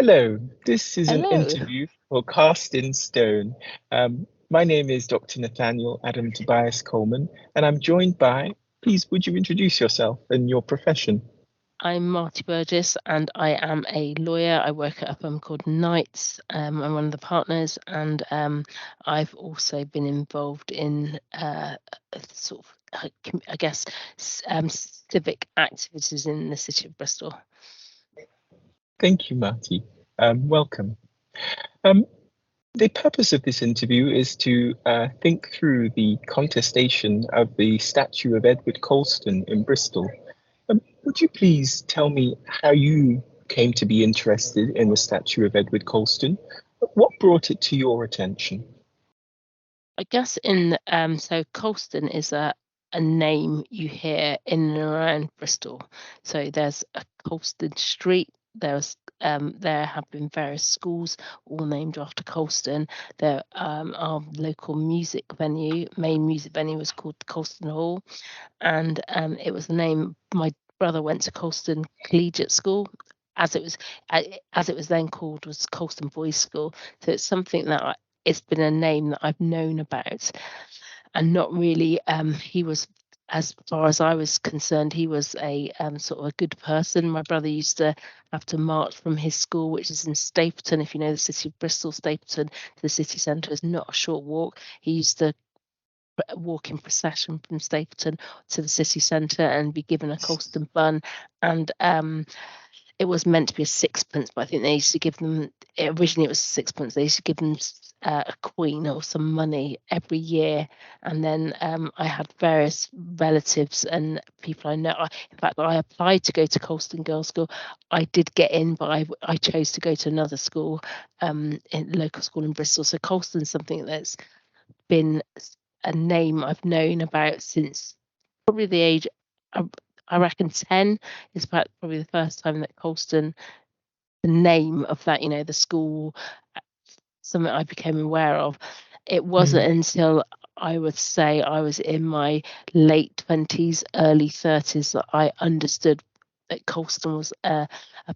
Hello, this is an Hello. interview for Cast in Stone. My name is Dr. Nathaniel Adam Tobias Coleman, and I'm joined by, please, would you introduce yourself and your profession? I'm Marti Burgess and I am a lawyer. I work at a firm called Knights. I'm one of the partners, and I've also been involved in sort of, I guess, civic activities in the city of Bristol. Thank you, Marty. Welcome. Um, the purpose of this interview is to think through the contestation of the statue of Edward Colston in Bristol. Would you please tell me how you came to be interested in the statue of Edward Colston? What brought it to your attention? I guess so Colston is a name you hear in and around Bristol. So there's a Colston Street. There have been various schools all named after Colston. Our local main music venue was called Colston Hall, and it was the name my brother went to Colston Collegiate School. As it was, as it was then called, was Colston Boys School. So it's something that it's been a name that I've known about, and not really. He was, as far as I was concerned, he was a sort of a good person. My brother used to have to march from his school, which is in Stapleton. If you know the city of Bristol, Stapleton to the city centre is not a short walk. He used to walk in procession from Stapleton to the city centre and be given a Colston bun, and it was meant to be a sixpence, but I think they used to give them, originally it was sixpence, they used to give them a coin or some money every year. And then I had various relatives and people I know. In fact, I applied to go to Colston Girls' School. I did get in, but I chose to go to another school, in local school in Bristol. So Colston's something that's been a name I've known about since probably the age, I, I reckon 10 is probably the first time that Colston, the name of that, the school, something I became aware of. It wasn't Mm. until I would say I was in my late 20s, early 30s that I understood that Colston was a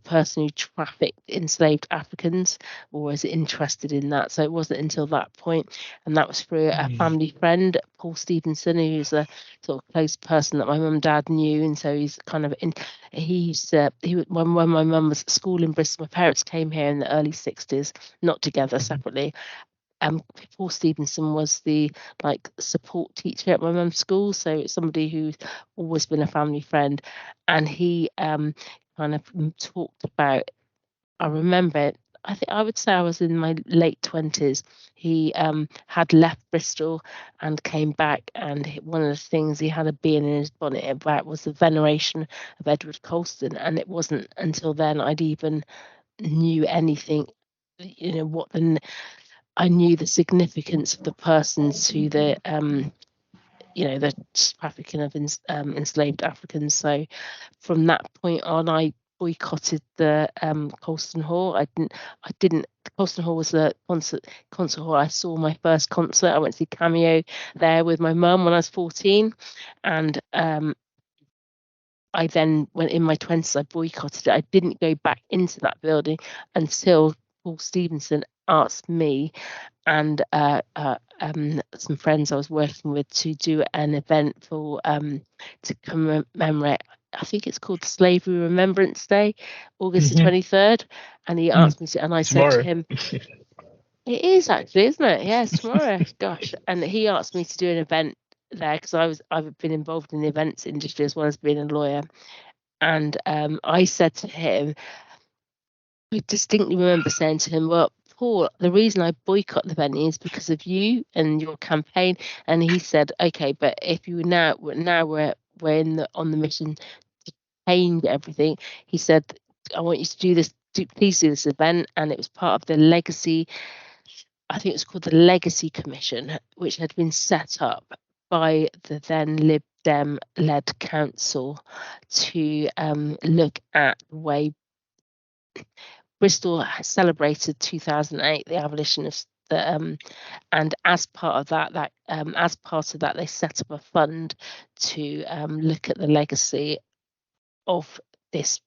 person who trafficked enslaved Africans or was interested in that. So it wasn't until that point, and that was through a Mm. family friend, Paul Stevenson, who's a sort of close person that my mum and dad knew, and so he's kind of in. He used to. When my mum was at school in Bristol, my parents came here in the early 60s, not together, separately. Paul Stevenson was the support teacher at my mum's school, so it's somebody who's always been a family friend, and he kind of talked about. I remember. I think I would say I was in my late 20s. He had left Bristol and came back, and one of the things he had a being in his bonnet about was the veneration of Edward Colston, and it wasn't until then I'd even knew anything, what I knew the significance of the persons to the trafficking of enslaved Africans. So from that point on, I boycotted the Colston Hall. I didn't. Colston Hall was the concert hall. I saw my first concert. I went to see Cameo there with my mum when I was 14, and I then went in my 20s. I boycotted it. I didn't go back into that building until Paul Stevenson asked me and some friends I was working with to do an event for to commemorate. I think it's called Slavery Remembrance Day, August the Mhm. 23rd. And he Mm. asked me to, and I said to Tomorrow. him, "It is actually, isn't it? Yes, tomorrow. Gosh!" And he asked me to do an event there because I've been involved in the events industry as well as being a lawyer. And I said to him, I distinctly remember saying to him, "Well, Paul, the reason I boycott the venue is because of you and your campaign." And he said, "Okay, but if you now we're on the mission to change everything." He said, "I want you to do this. Please do this event." And it was part of the legacy. I think it was called the Legacy Commission, which had been set up by the then Lib Dem led council to look at the way Bristol celebrated 2008, the abolition of and as part of that, they set up a fund to look at the legacy of this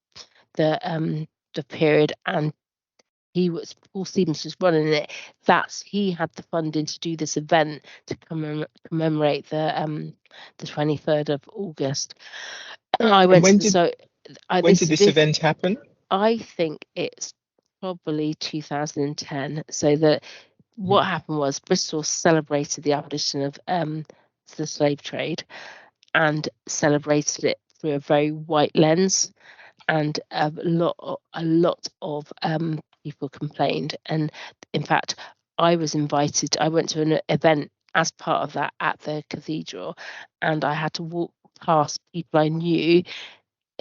the period and Paul Stevens was running it. He had the funding to do this event to commemorate the 23rd of August. I went when to the, when did this event happen? I think it's probably 2010. So that what happened was Bristol celebrated the abolition of the slave trade and celebrated it through a very white lens, and a lot of people complained. And in fact, I was invited. I went to an event as part of that at the cathedral, and I had to walk past people I knew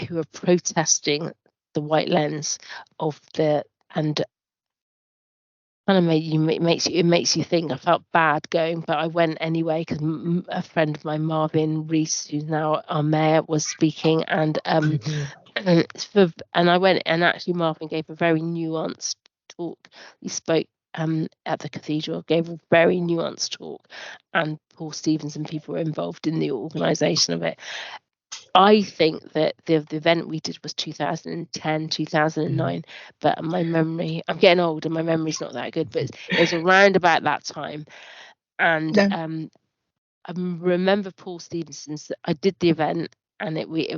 who were protesting the white lens of and kind of it makes you think. I felt bad going, but I went anyway because a friend of mine, Marvin Rees, who's now our mayor, was speaking, and I went, and actually Marvin gave a very nuanced talk. He spoke at the cathedral, gave a very nuanced talk, and Paul Stevens and people were involved in the organisation of it. I think that the event we did was 2010, 2009, but my memory, I'm getting old and my memory's not that good, but it was around about that time. And I remember Paul Stevenson's. I did the event, and we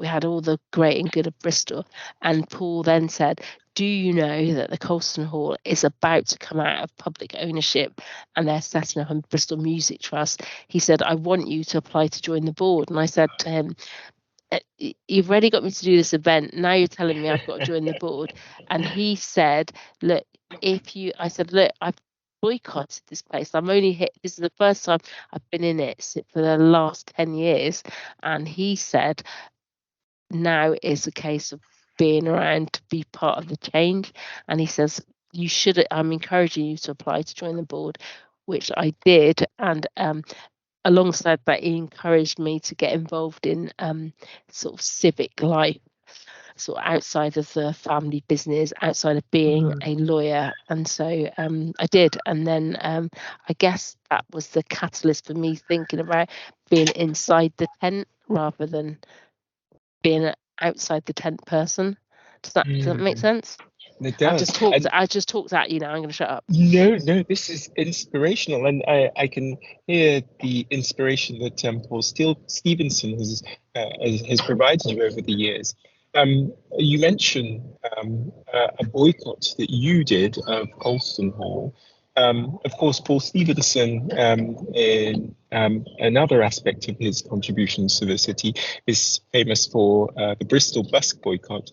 had all the great and good of Bristol. And Paul then said, "Do you know that the Colston Hall is about to come out of public ownership, and they're setting up a Bristol Music Trust?" He said, "I want you to apply to join the board." And I said to him, "You've already got me to do this event. Now you're telling me I've got to join the board." And he said, "Look, I said, "Look, I've boycotted this place. This is the first time I've been in it for the last 10 years." And he said, "Now is a case of being around to be part of the change." And he says, I'm encouraging you to apply to join the board," which I did. And alongside that, he encouraged me to get involved in sort of civic life, sort of outside of the family business, outside of being a lawyer. And so I did. And then I guess that was the catalyst for me thinking about being inside the tent rather than being an outside the tent person. Does that make sense? It does. I just talked at you now. I'm going to shut up. No, this is inspirational, and I can hear the inspiration that Paul Stevenson has provided you over the years. You mentioned a boycott that you did of Colston Hall. Of course, Paul Stevenson, in another aspect of his contributions to the city, is famous for the Bristol bus boycott.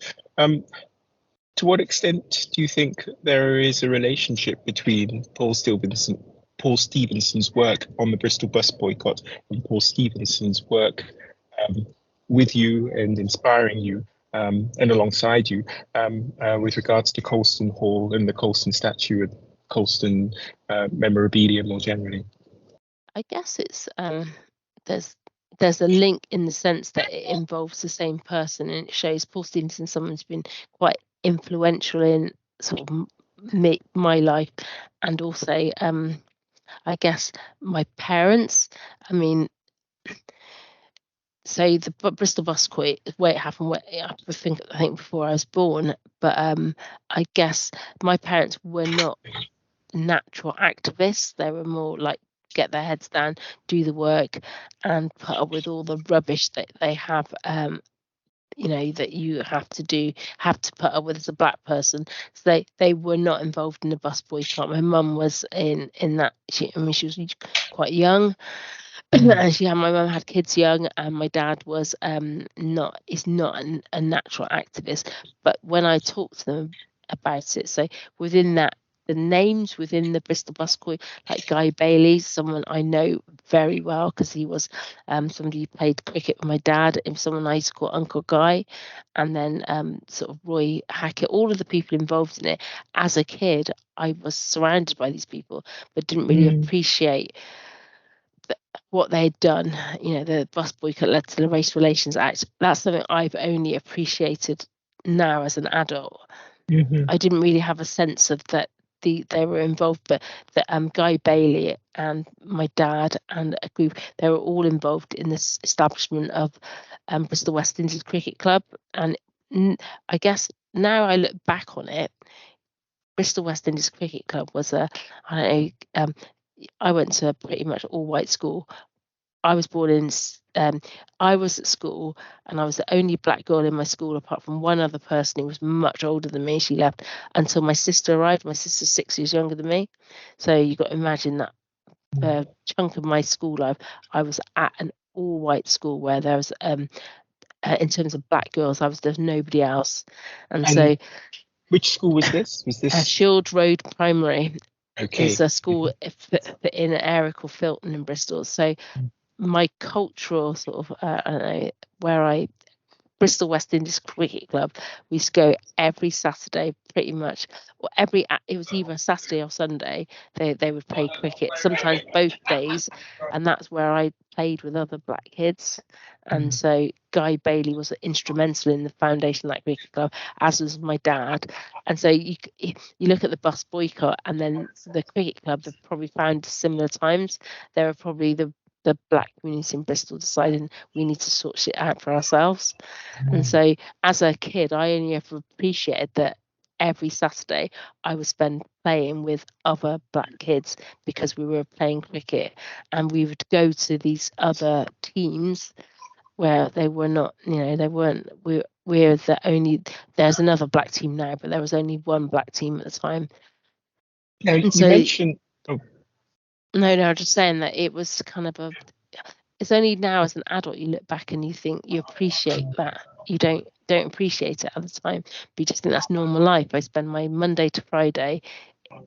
To what extent do you think there is a relationship between Paul Stevenson's work on the Bristol bus boycott and Paul Stevenson's work with you and inspiring you and alongside you with regards to Colston Hall and the Colston statue and Colston memorabilia more generally? I guess it's there's a link in the sense that it involves the same person, and it shows Paul Stevenson, someone who's been quite influential in sort of my life, and also I guess my parents. I mean, so the Bristol bus quit where it happened, I think before I was born, but I guess my parents were not natural activists. They were more like get their heads down, do the work, and put up with all the rubbish that they have that you have to put up with as a black person. So they were not involved in the bus boycott. My mum was in that. She was quite young. And my mum had kids young, and my dad was not a natural activist. But when I talked to them about it, so within that, the names within the Bristol bus queue, like Guy Bailey, someone I know very well because he was somebody who played cricket with my dad, and someone I used to call Uncle Guy, and then sort of Roy Hackett, all of the people involved in it. As a kid, I was surrounded by these people, but didn't really appreciate what they had done. The bus boycott led to the Race Relations Act. That's something I've only appreciated now as an adult. I didn't really have a sense of that they were involved, but that Guy Bailey and my dad and a group, they were all involved in this establishment of Bristol West Indies Cricket Club. And I guess now I look back on it, Bristol West Indies Cricket Club was I don't know. I went to a pretty much all white school. I was born in. I was at school, and I was the only black girl in my school, apart from one other person who was much older than me. She left until my sister arrived. My sister's 6 years younger than me, so you got to imagine that chunk of my school life, I was at an all white school where there was in terms of black girls, there's nobody else, and so which school was this? Was this Shield Road Primary? okay? Is a school in an area called Filton in Bristol. So my cultural sort of I don't know where Bristol West Indies Cricket Club, we used to go every Saturday pretty much, or it was either Saturday or Sunday. They would play cricket, sometimes both days, and that's where I played with other black kids. And so Guy Bailey was instrumental in the foundation of that cricket club, as was my dad. And so you look at the bus boycott, and then the cricket club have probably found similar times. There are probably the black community in Bristol deciding we need to sort shit out for ourselves. And so as a kid, I only ever appreciated that every Saturday I would spend playing with other black kids because we were playing cricket, and we would go to these other teams where they were not, they weren't, we're the only, there's another black team now, but there was only one black team at the time. Now, you mentioned... No, I'm just saying that it was kind of it's only now as an adult you look back and you think you appreciate that. You don't appreciate it at the time, but you just think that's normal life. I spend my Monday to Friday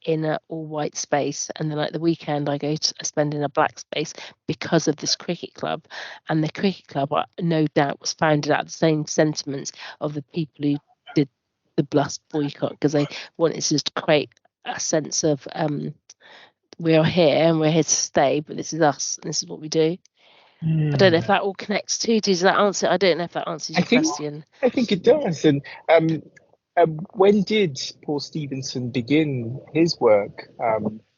in an all white space, and then like the weekend I spend in a black space because of this cricket club. And the cricket club, no doubt, was founded out of the same sentiments of the people who did the bus boycott, because they wanted to just create a sense of we are here and we're here to stay, but this is us and this is what we do. I don't know if that all connects too. Does that answer? I don't know if that answers your question. I think it does. And when did Paul Stevenson begin his work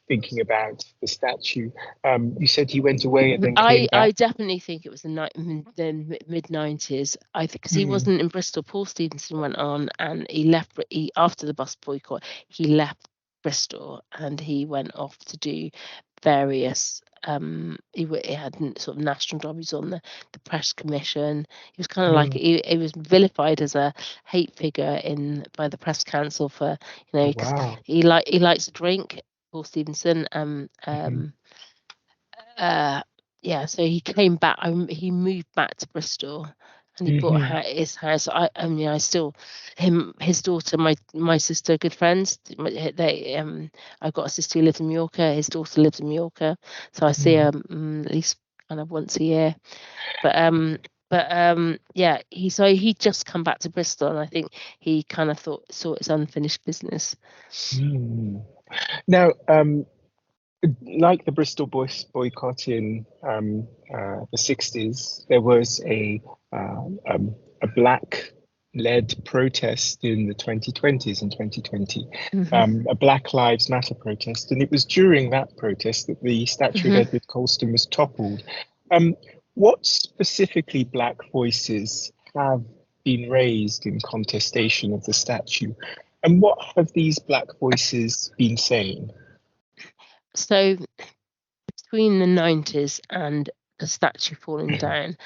thinking about the statue? You said he went away and then came back. I definitely think it was the mid-90s. I think because he wasn't in Bristol. Paul Stevenson went on and he left. After the bus boycott, he left Bristol and he went off to do various. He had sort of national jobs. He was on the press commission. He was kind of like he was vilified as a hate figure by the press council for because he likes to drink. Paul Stevenson. Yeah, so he came back. He moved back to Bristol, and he bought his house. I mean, his daughter, my sister, good friends. I've got a sister who lives in Mallorca. His daughter lives in Mallorca, so I see her at least kind of once a year. But yeah, he just come back to Bristol, and I think he kind of saw it's unfinished business. Now, like the Bristol boycott in the 60s, there was a black-led protest in the 2020s and 2020, a Black Lives Matter protest, and it was during that protest that the statue of Edward Colston was toppled. What specifically black voices have been raised in contestation of the statue, and what have these black voices been saying? So between the 90s and the statue falling down,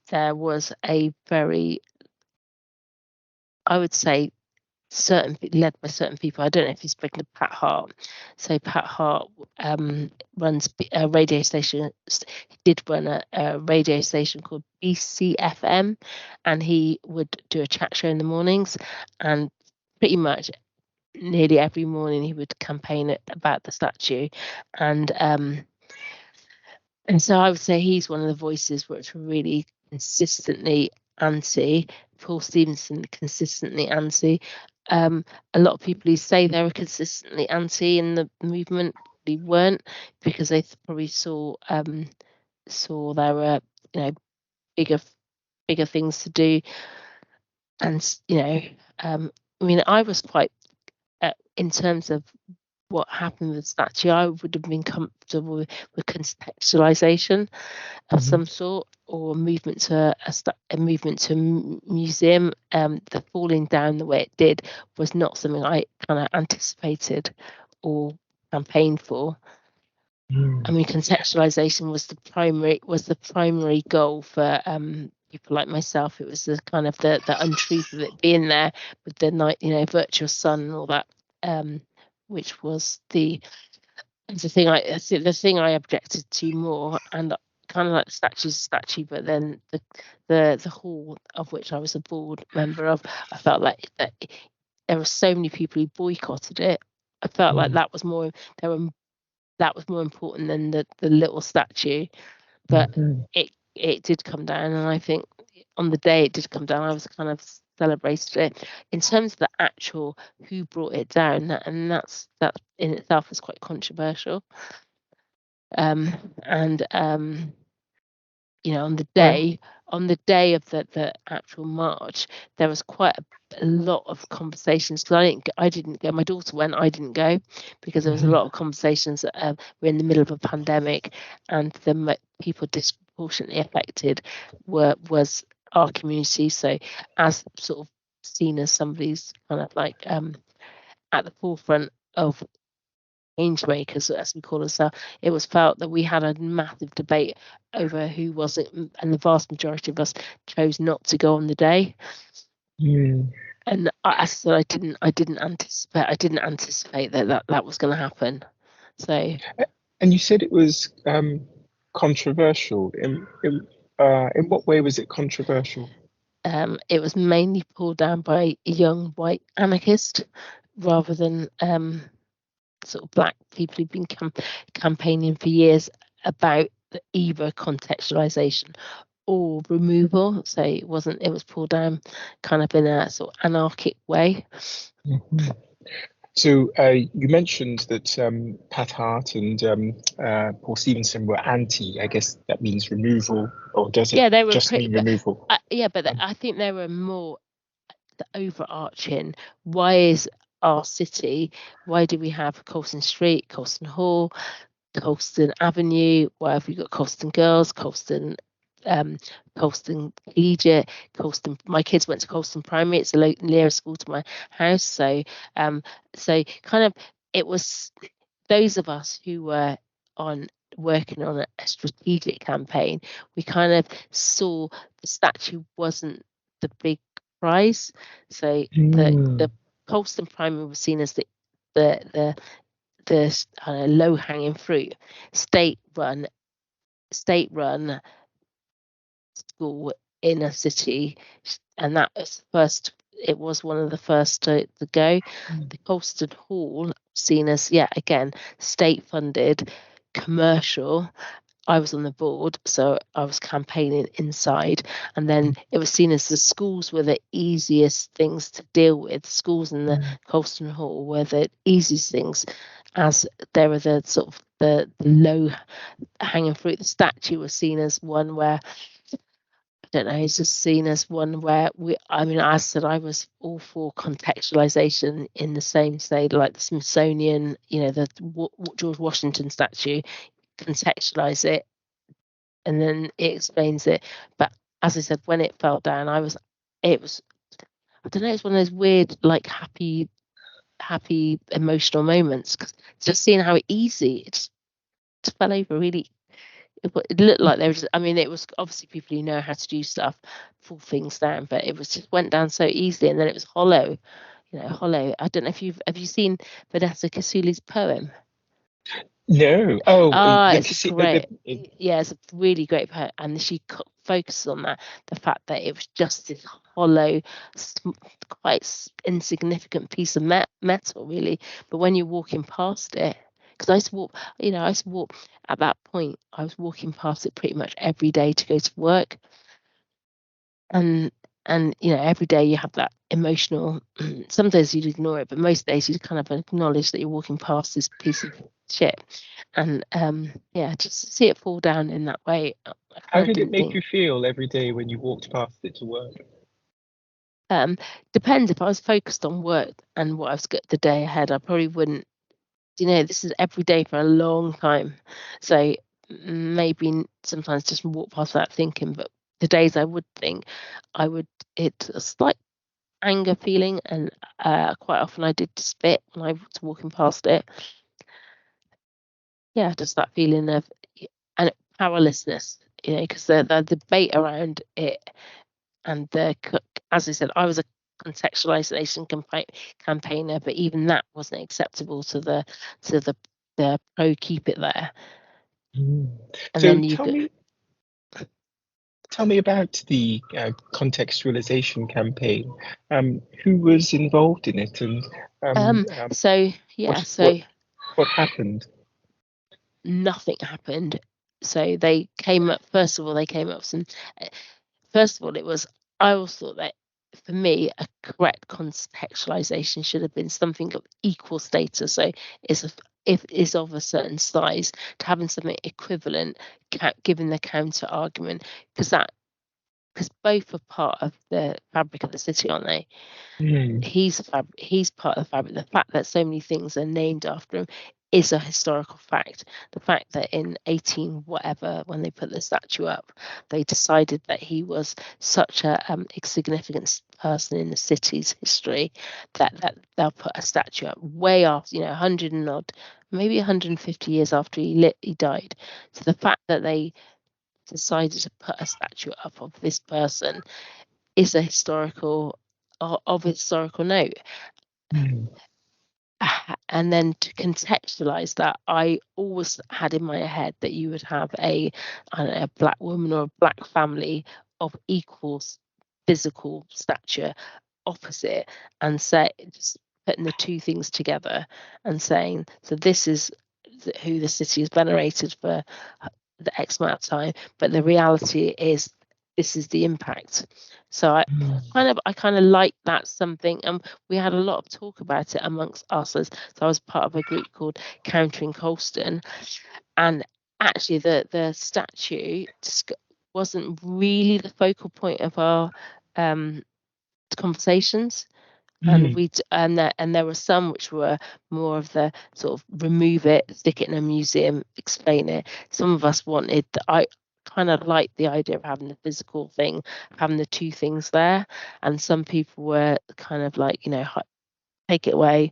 there was a very, I would say, led by certain people. I don't know if you've spoken to Pat Hart. So Pat Hart runs a radio station. He did run a radio station called BCFM, and he would do a chat show in the mornings, and pretty much nearly every morning he would campaign about the statue, and so I would say he's one of the voices which were really consistently anti. Paul Stevenson consistently anti. A lot of people who say they were consistently anti in the movement probably weren't, because they probably saw there were bigger things to do, and I mean I was quite in terms of what happened with the statue, I would have been comfortable with contextualization of some sort, or a movement to a museum. The falling down the way it did was not something I kind of anticipated or campaigned for. I mean, contextualization was the primary goal for people like myself. It was the kind of the untruth of it being there with the night, virtual sun and all that, which was the thing I objected to more. And kind of like the statue's statue, but then the hall, of which I was a board member of, I felt like that there were so many people who boycotted it. I felt like that was more important than the little statue. But it did come down, and I think on the day it did come down, I was kind of celebrated it. In terms of the actual who brought it down, and that in itself is quite controversial. On the day of the actual march, there was quite a lot of conversations, because I didn't go. My daughter went, I didn't go, because there was a lot of conversations. We're in the middle of a pandemic, and the people disproportionately affected was our community. So, as sort of seen as somebody's kind of like at the forefront of change makers, as we call ourselves, it was felt that we had a massive debate over who was it, and the vast majority of us chose not to go on the day. And I said I didn't anticipate that was going to happen. So. And you said it was controversial. In what way was it controversial? It was mainly pulled down by a young white anarchist, rather than sort of black people who've been campaigning for years about either contextualization or removal. So it was pulled down kind of in a sort of anarchic way. So you mentioned that Pat Hart and Paul Stevenson were anti. I guess that means removal, or does it they were just mean removal? But I think they were more the overarching. Why is our city? Why do we have Colston Street, Colston Hall, Colston Avenue? Why have we got Colston Girls, Colston Collegiate, Colston? My kids went to Colston Primary. It's the nearest school to my house. So kind of it was those of us who were working on a strategic campaign. We kind of saw the statue wasn't the big prize. So the Colston Primary was seen as the low hanging fruit, state run school in a city, and that was it was one of the first to go. The Colston Hall, seen as again state funded, commercial. I was on the board, so I was campaigning inside, and then it was seen as the schools were the easiest things to deal with. Schools in the Colston Hall were the easiest things, as they were the sort of the low hanging fruit. The statue was seen as one where, I don't know, it's just seen as one where I said I was all for contextualization in the same say, like the Smithsonian, the George Washington statue, contextualize it, and then it explains it. But as I said, when it fell down, I don't know, it's one of those weird, like happy emotional moments, because just seeing how easy it just fell over. Really, it looked like there was, it was obviously people who know how to do stuff pull things down, but it was just went down so easily, and then it was hollow. I don't know if have you seen Vanessa Kisuli's poem? No. It's great. It's a really great poem, and she focuses on the fact that it was just this hollow, quite insignificant piece of metal, really. But when you're walking past it, because I used to walk at that point, I was walking past it pretty much every day to go to work, and every day you have that emotional. Some days you'd ignore it, but most days you kind of acknowledge that you're walking past this piece of shit, and just see it fall down in that way. How did it make you feel every day when you walked past it to work? Depends. If I was focused on work and what I was got the day ahead, I probably wouldn't this is every day for a long time. So maybe sometimes just walk past without thinking, but the days I would think, it's a slight anger feeling, and quite often I did spit when I was walking past it. Yeah, just that feeling of and powerlessness, because the debate around it and as I said, I was a contextualization campaigner, but even that wasn't acceptable to the pro keep it there. And So then you tell me about the contextualization campaign. Who was involved in it, and what happened? Nothing happened. So they came up. First of all, it was. I always thought that for me, a correct contextualization should have been something of equal status. So if is of a certain size, to having something equivalent, given the counter argument, because both are part of the fabric of the city, aren't they? He's part of the fabric. The fact that so many things are named after him is a historical fact. The fact that in 18 whatever, when they put the statue up, they decided that he was such a significant person in the city's history that they'll put a statue up way after, 100 and odd, maybe 150 years after he died. So the fact that they decided to put a statue up of this person is of historical note. And then to contextualize that, I always had in my head that you would have a black woman or a black family of equal physical stature opposite, and just putting the two things together and saying, so this is who the city is venerated for the X amount of time, but the reality is this is the impact. So I kind of like that something, and we had a lot of talk about it amongst us. So I was part of a group called Countering Colston, and actually the statue wasn't really the focal point of our conversations. And there were some which were more of the sort of remove it, stick it in a museum, explain it. Some of us wanted, I kind of liked the idea of having the physical thing, having the two things there. And some people were kind of like, take it away,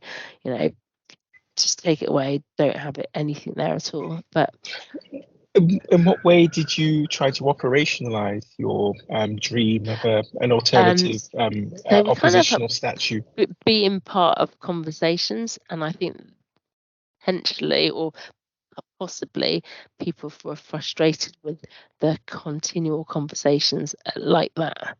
just take it away, don't have anything there at all. But in what way did you try to operationalize your dream of an alternative oppositional statue? Being part of conversations, and I think potentially or possibly people were frustrated with the continual conversations like that.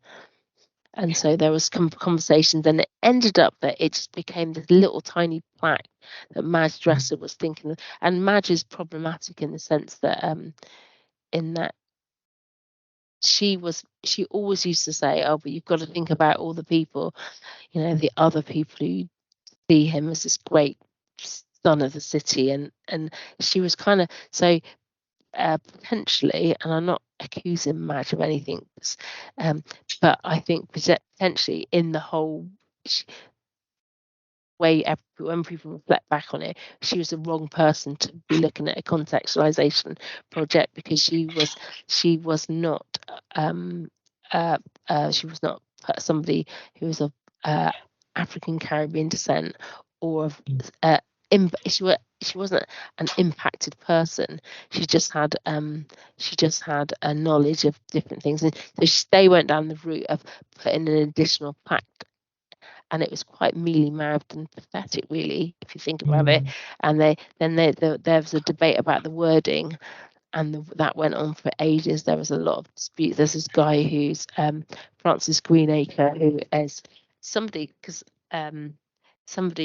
And so there was conversations, and it ended up that it just became this little tiny plaque that Madge Dresser was thinking. And Madge is problematic in the sense that she always used to say, oh, but you've got to think about all the people, the other people who see him as this great son of the city, and she was kind of so potentially, and I'm not accusing Madge of anything, but I think potentially in the whole way when people reflect back on it, she was the wrong person to be looking at a contextualization project, because she was not somebody who was of African Caribbean descent or of she wasn't an impacted person. She just had a knowledge of different things, and so they went down the route of putting an additional plaque, and it was quite mealy-mouthed and pathetic, really, if you think about it. And there was a debate about the wording, and that went on for ages. There was a lot of dispute. There's this guy who's Francis Greenacre, who is somebody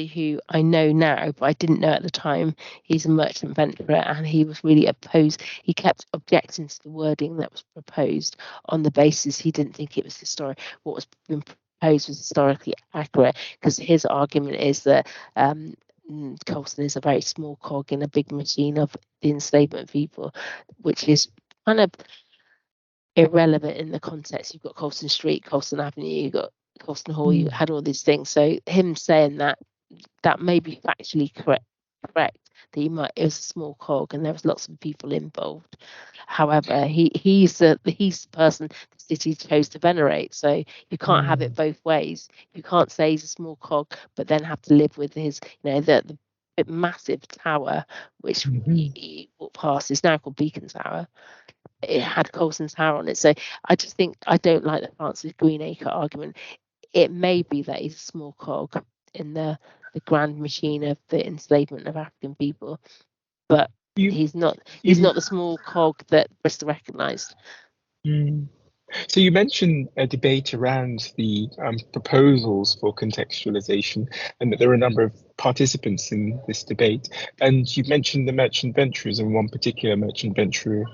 who I know now, but I didn't know at the time. He's a merchant venturer, and he was really opposed. He kept objecting to the wording that was proposed on the basis he didn't think it was historic. What was being proposed was historically accurate, because his argument is that Colston is a very small cog in a big machine of the enslavement people, which is kind of irrelevant in the context. You've got Colston Street, Colston Avenue, you've got Colston Hall, you had all these things. So him saying that may be factually correct, that it was a small cog and there was lots of people involved. However, he's the person the city chose to venerate. So you can't have it both ways. You can't say he's a small cog, but then have to live with his, the massive tower which he walked past is now called Beacon Tower. It had Colston Tower on it. So I just think I don't like the Francis Greenacre argument. It may be that he's a small cog in the grand machine of the enslavement of African people, but he's not the small cog that Bristol recognised. So you mentioned a debate around the proposals for contextualization, and that there are a number of participants in this debate. And you mentioned the merchant venturers and one particular merchant venturer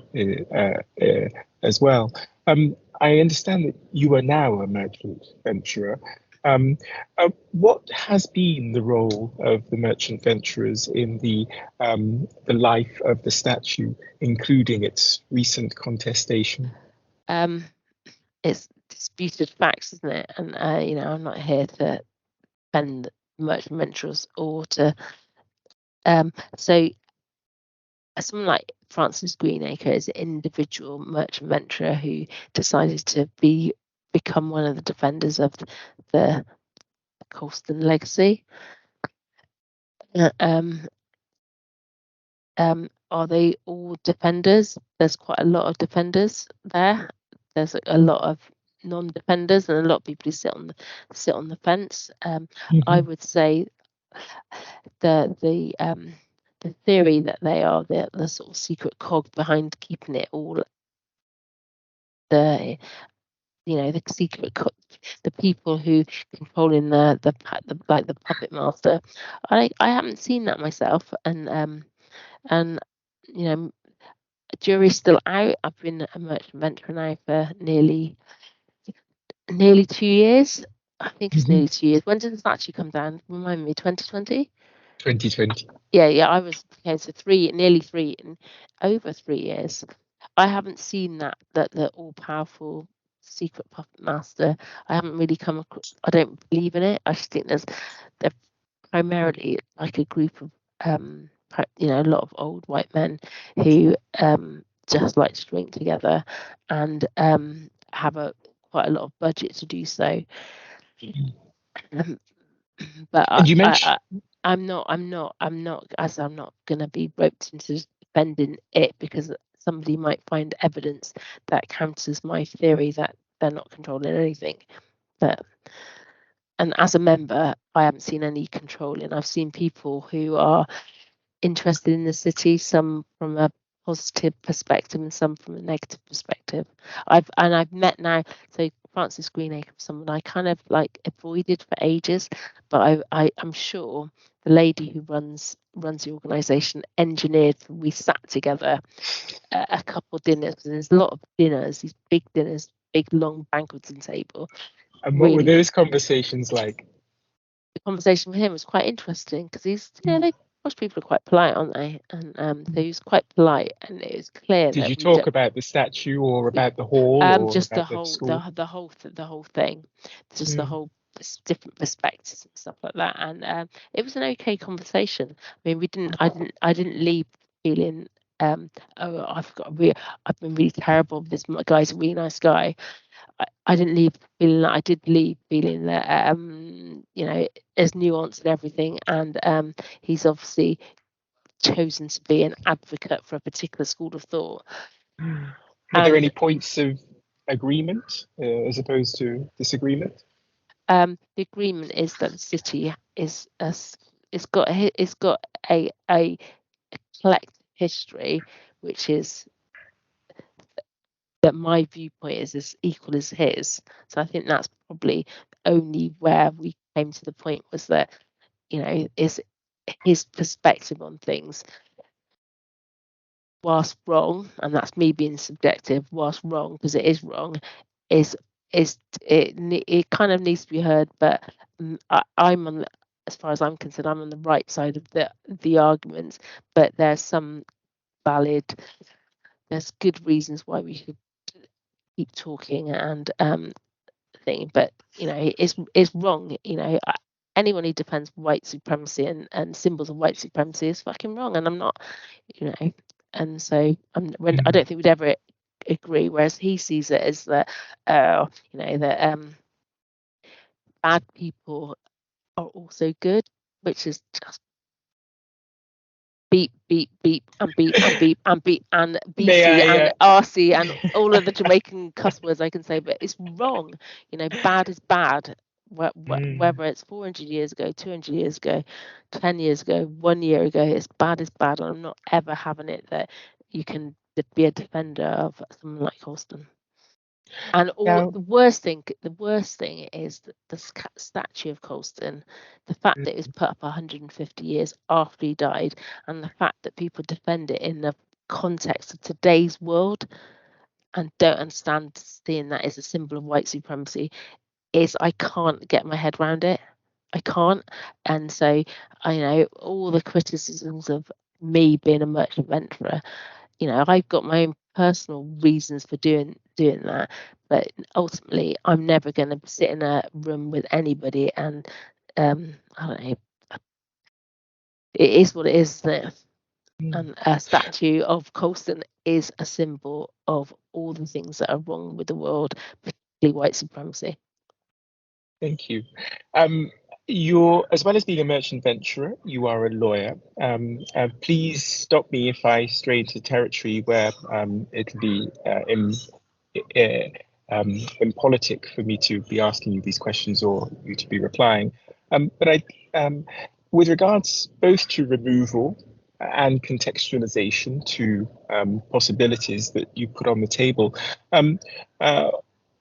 as well. I understand that you are now a merchant venturer. What has been the role of the merchant venturers in the life of the statue, including its recent contestation? It's disputed facts, isn't it? And I'm not here to defend merchant venturers or to so someone like Francis Greenacre is an individual merchant venturer who decided to become one of the defenders of the Colston legacy. Are they all defenders? There's quite a lot of defenders there. There's a lot of non-defenders and a lot of people who sit on the fence. I would say the theory that they are the sort of secret cog behind keeping it all, the secret the people who controlling the puppet master. I haven't seen that myself, and jury's still out. I've been a merchant venturer now for nearly 2 years. I think it's nearly 2 years. When did this actually come down? Remind me, 2020? 2020. Yeah, I was so over 3 years. I haven't seen that the all-powerful secret puppet master. I haven't really come across. I don't believe in it. I just think they're primarily like a group of a lot of old white men who just like to drink together and have quite a lot of budget to do so. But I'm not going to be roped into defending it because somebody might find evidence that counters my theory that they're not controlling anything. And as a member, I haven't seen any controlling. I've seen people who are interested in the city, some from a positive perspective and some from a negative perspective. I've met now, so Francis Greenacre, someone I kind of like avoided for ages, but I'm sure the lady who runs the organisation engineered. We sat together a couple of dinners. There's a lot of dinners, these big dinners, big long banqueting table. And what were those conversations like? The conversation with him was quite interesting because he's, most people are quite polite, aren't they? And so he was quite polite, and it was clear. Did you talk about the statue or about the hall, or just about the whole thing, just the whole different perspectives and stuff like that? And it was an okay conversation. I mean, I didn't leave feeling I've been really terrible. This guy's a really nice guy. I didn't leave feeling that. I did leave feeling that there's nuance in everything, and he's obviously chosen to be an advocate for a particular school of thought. Were there any points of agreement as opposed to disagreement? The agreement is that the city it's got a collective history, which is that my viewpoint is as equal as his. So I think that's probably only where we came to the point, was that is his perspective on things, whilst wrong, and that's me being subjective, whilst wrong because it is wrong, it kind of needs to be heard. But I'm on, as far as I'm concerned, I'm on the right side of the arguments, but there's good reasons why we should keep talking and thing. But it's wrong. anyone who defends white supremacy and symbols of white supremacy is fucking wrong, and I'm not, and so I don't think we'd ever agree. Whereas he sees it as that, that bad people are also good, which is just beep, beep, beep, and beep, and beep, and beep, and BC and RC and all of the Jamaican cuss words I can say, but it's wrong. Bad is bad. Whether it's 400 years ago, 200 years ago, 10 years ago, 1 year ago, it's bad is bad. And I'm not ever having it that you can be a defender of someone like Colston. And the worst thing is that the statue of Colston, the fact that it was put up 150 years after he died, and the fact that people defend it in the context of today's world and don't understand seeing that as a symbol of white supremacy, I can't get my head around it. I can't. And so I know all the criticisms of me being a merchant venturer, I've got my own personal reasons for doing that, but ultimately I'm never going to sit in a room with anybody and I don't know, it is what it is, isn't it? And a statue of Colston is a symbol of all the things that are wrong with the world, particularly white supremacy. Thank you. You're, as well as being a merchant venturer, you are a lawyer. Please stop me if I stray into territory where it'll be impolitic for me to be asking you these questions or you to be replying. But with regards both to removal and contextualization to possibilities that you put on the table,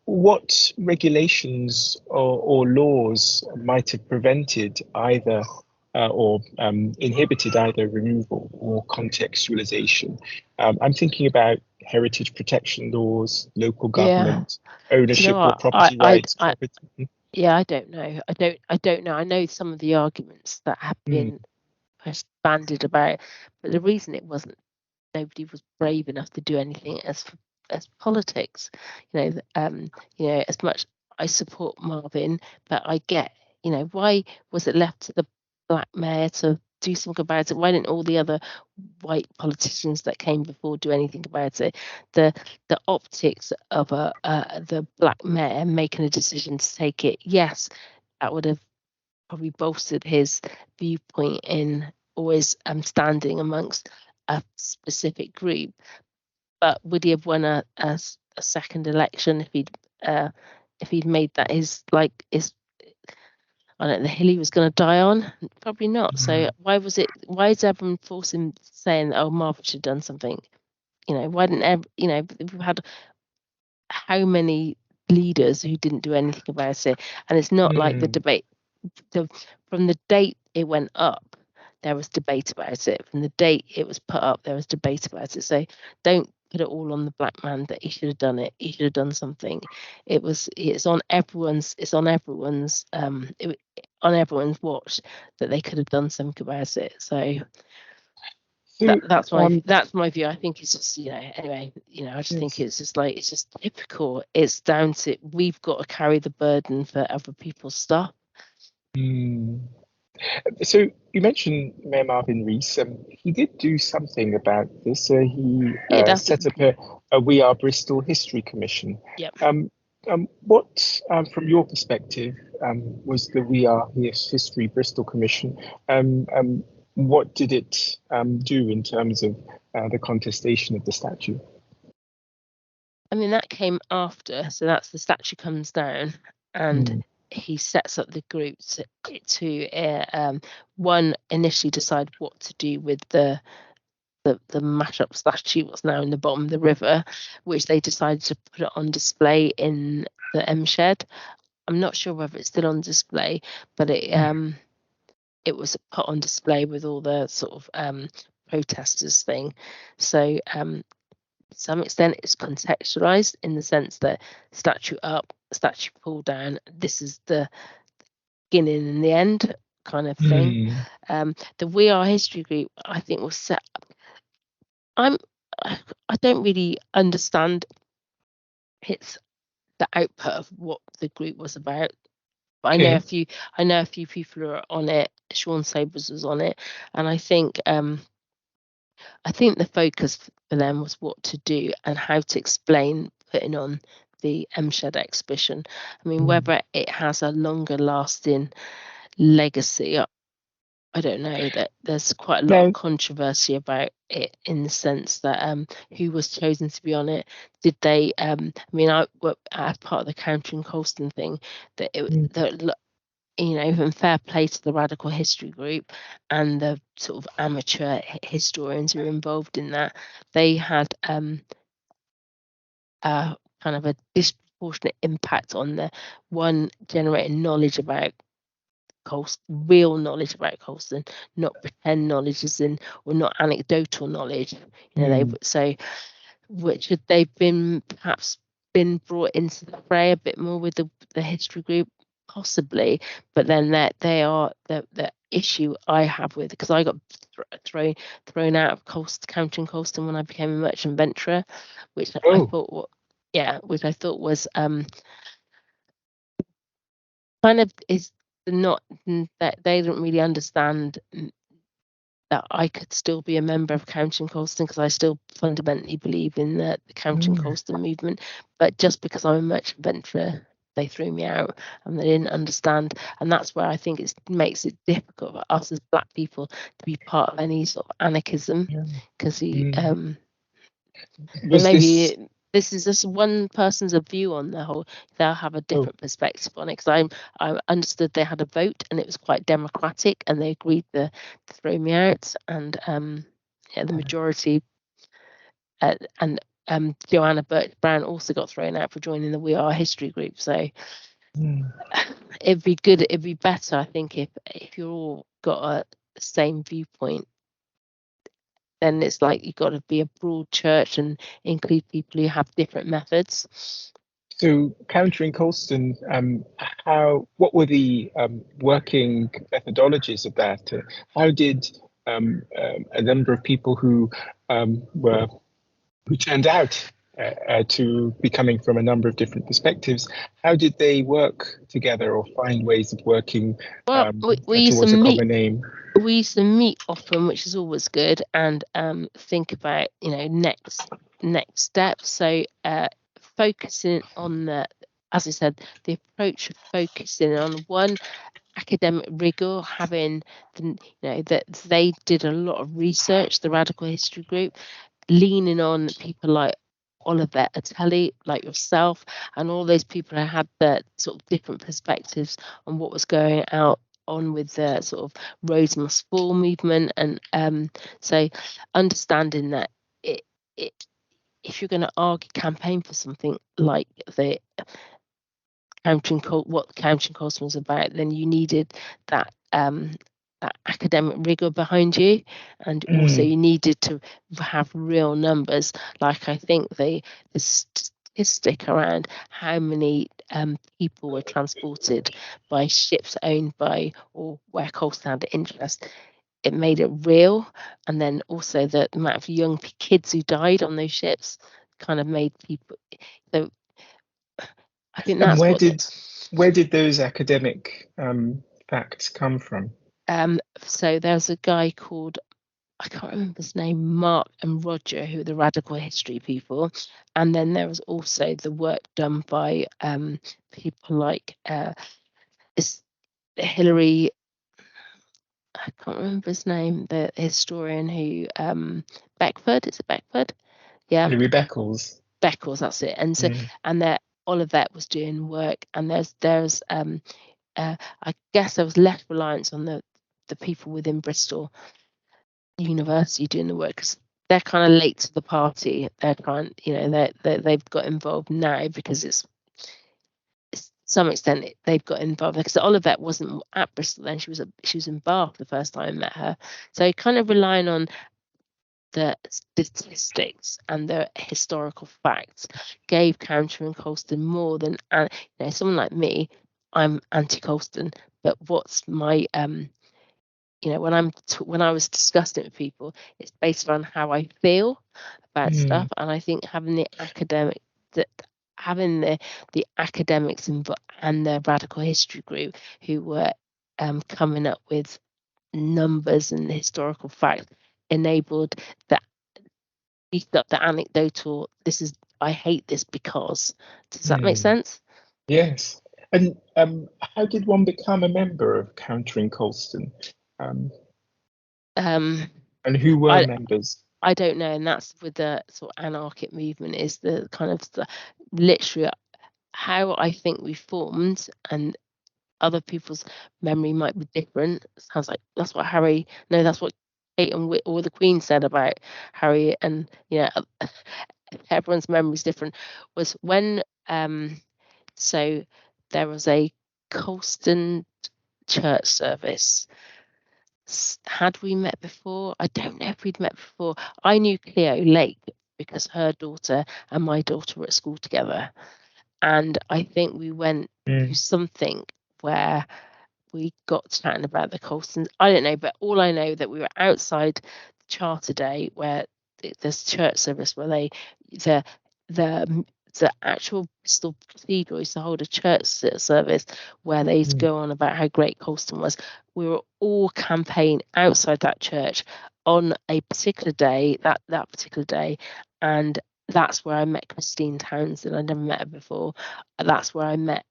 what regulations or laws might have prevented either or inhibited either removal or contextualization? I'm thinking about heritage protection laws, local government, ownership or property rights. Yeah, I don't know. I don't know. I know some of the arguments that have been bandied about, but the reason nobody was brave enough to do anything as politics. As much I support Marvin, but I get, why was it left to the black mayor to do something about it? Why didn't all the other white politicians that came before do anything about it? The optics of the black mayor making a decision to take it, yes, that would have probably bolstered his viewpoint in always standing amongst a specific group. But would he have won a second election if he'd made that his I don't know, the hill he was going to die on? Probably not. So why is everyone saying, oh, Marvin should have done something? Why didn't we've had how many leaders who didn't do anything about it? And it's not like the debate from the date it went up, there was debate about it. From the date it was put up, there was debate about it. So don't put it all on the black man that he should have done it. He should have done something. It's on everyone's watch that they could have done something about it. So that's my view. I think it's just anyway. I just think it's just typical. It's down to we've got to carry the burden for other people's stuff. So you mentioned Mayor Marvin Rees. He did do something about this. He set up a We Are Bristol History Commission. Yep. What, from your perspective, was the We Are History Bristol Commission? What did it do in terms of the contestation of the statue? I mean, that came after. So that's the statue comes down and he sets up the group to one, initially decide what to do with the mashup statue, what's now in the bottom of the river, which they decided to put it on display in the M Shed. I'm not sure whether it's still on display, but it was put on display with all the sort of protesters thing. So to some extent it's contextualized in the sense that statue up, statue pull down, this is the beginning and the end kind of thing. The We Are History group, I think, was set up. I don't really understand the output of what the group was about. But Okay. I know a few people who are on it. Sean Sabers was on it, and I think the focus for them was what to do and how to explain putting on the Shed exhibition. I mean, whether it has a longer lasting legacy, I don't know. That there's quite a lot of controversy about it, in the sense that who was chosen to be on it. Did they? I mean, as part of the Countering Colston thing, that even fair play to the Radical History Group and the sort of amateur historians who were involved in that. They had kind of a disproportionate impact on the one, generating knowledge about Colston, real knowledge about Colston, not pretend knowledge, or not anecdotal knowledge. Which had they perhaps been brought into the fray a bit more with the history group, possibly. But then that they are the issue I have with, because I got thrown out of Countering Colston when I became a merchant venturer, which I thought was kind of is not that they don't really understand that I could still be a member of Countering Colston, because I still fundamentally believe in the Countering Colston movement. But just because I'm a merchant venturer, they threw me out, and they didn't understand. And that's where I think it makes it difficult for us as Black people to be part of any sort of anarchism, because this is just one person's view on the whole. They'll have a different perspective on it, because I understood they had a vote and it was quite democratic, and they agreed to throw me out, and the majority and Joanna Birch Brown also got thrown out for joining the We Are History group. So it'd be better, I think, if you all got a same viewpoint. Then it's like you've got to be a broad church and include people who have different methods. So, Countering Colston, what were the working methodologies of that? How did a number of people who turned out to be coming from a number of different perspectives, how did they work together or find ways of working towards a common aim? We used to meet often, which is always good, and think about next steps. So focusing on as I said, the approach of focusing on one, academic rigor, having that they did a lot of research, the Radical History Group, leaning on people like Oliver Atelli, like yourself, and all those people who had the sort of different perspectives on what was going on with the sort of Rose Must Fall movement. And so understanding that if you're going to campaign for something like the what Countering Colston was about, then you needed that that academic rigor behind you, and also you needed to have real numbers. Like, I think the statistic around how many people were transported by ships owned by or where Colston had interest, it made it real. And then also the amount of young kids who died on those ships kind of made people. So I think that's where did those academic facts come from? So there's a guy called, I can't remember his name, Mark and Roger, who are the Radical History people. And then there was also the work done by people like Hillary, I can't remember his name, the historian who, Beckford, is it Beckford? Yeah. Hillary Beckles. Beckles, that's it. And so, and all of that was doing work. And there's I guess there was less reliance on the people within Bristol University doing the work, because they're kind of late to the party. They're kind, they've got involved now because it's to some extent they've got involved, because Olivet wasn't at Bristol then. She was in Bath the first time I met her. So kind of relying on the statistics and the historical facts gave Countering Colston more than, someone like me, I'm anti-Colston, but what's my when I was discussing it with people, it's based on how I feel about stuff. And I think having the having the academics and the radical history group who were coming up with numbers and historical facts enabled that the anecdotal, I hate this because. Does that make sense? Yes. And how did one become a member of Countering Colston? And who were I members? I don't know, and that's with the sort of anarchic movement is the kind of literally how I think we formed, and other people's memory might be different. Sounds like that's what that's what Kate or the Queen said about Harry, and everyone's memory is different. Was when so there was a Colston church service. Had we met before? I don't know if we'd met before. I knew Cleo Lake because her daughter and my daughter were at school together. And I think we went to something where we got chatting about the Colstons. I don't know, but all I know that we were outside Charter Day where there's church service where the actual Bristol Cathedral used to hold a church service where they used to go on about how great Colston was. We were all campaigning outside that church on a particular day, that particular day, and that's where I met Christine Townsend. I never met her before. That's where I met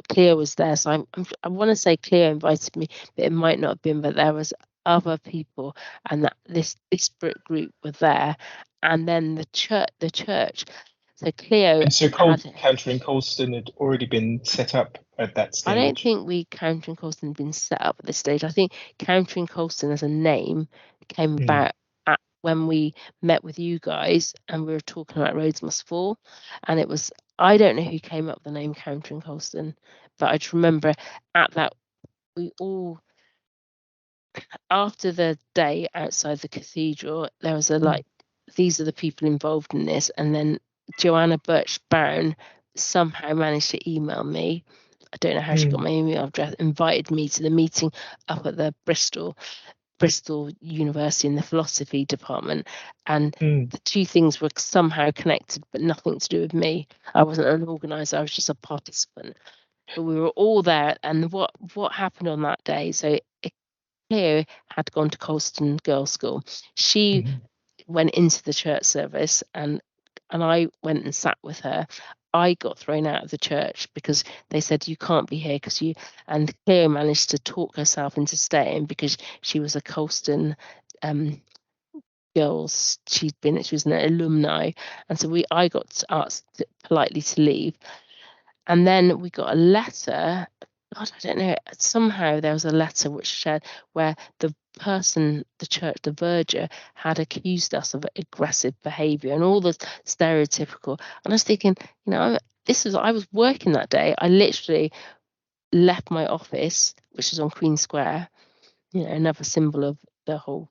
Cleo was there, so I want to say Cleo invited me, but it might not have been. But there was other people, and that this disparate group were there, and then the church. So Cleo And so had. Countering Colston had already been set up at that I don't stage. think Countering Colston had been set up at this stage. I think Countering Colston as a name came about when we met with you guys and we were talking about Roads Must Fall, and it was, I don't know who came up with the name Countering Colston, but I just remember at that we all, after the day outside the cathedral, there was these are the people involved in this, and then Joanna Birch Brown somehow managed to email me. I don't know how she got my email address, invited me to the meeting up at the Bristol University in the philosophy department, and the two things were somehow connected but nothing to do with me. I wasn't an organizer, I was just a participant, but we were all there. And what happened on that day, so Cleo had gone to Colston Girls' School. She went into the church service, and I went and sat with her. I got thrown out of the church because they said you can't be here because you, and Cleo managed to talk herself into staying because she was a Colston girls. She was an alumni, and so I got asked politely to leave. And then we got a letter. God, I don't know. Somehow there was a letter which said where the church, the verger, had accused us of aggressive behaviour and all the stereotypical. And I was thinking, I was working that day. I literally left my office, which is on Queen Square, another symbol of the whole,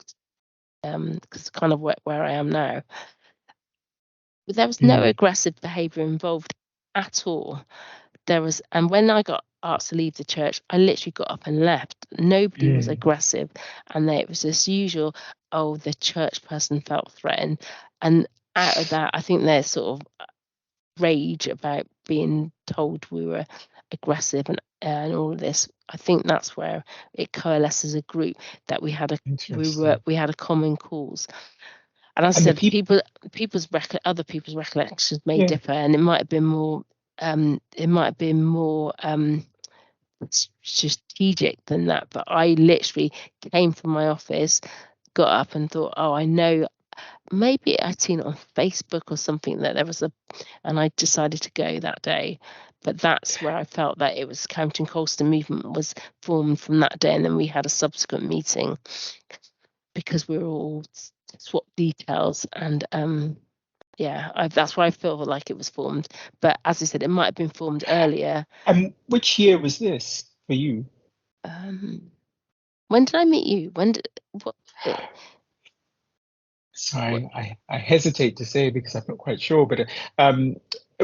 because kind of where I am now. But there was no aggressive behaviour involved at all. And when I got asked to leave the church, I literally got up and left. Nobody was aggressive, and it was this usual, the church person felt threatened, and out of that, I think there's sort of rage about being told we were aggressive and all of this. I think that's where it coalesced as a group, that we had a common cause. And as I said, other people's recollections may differ, and it might have been more strategic than that. But I literally came from my office, got up and thought, I know, maybe I'd seen it on Facebook or something that there was and I decided to go that day. But that's where I felt that it was Countering Colston movement was formed from that day, and then we had a subsequent meeting because we were all swapped details, and that's why I feel like it was formed. But as I said, it might have been formed earlier. Which year was this for you? When did I meet you? Sorry, I hesitate to say because I'm not quite sure, but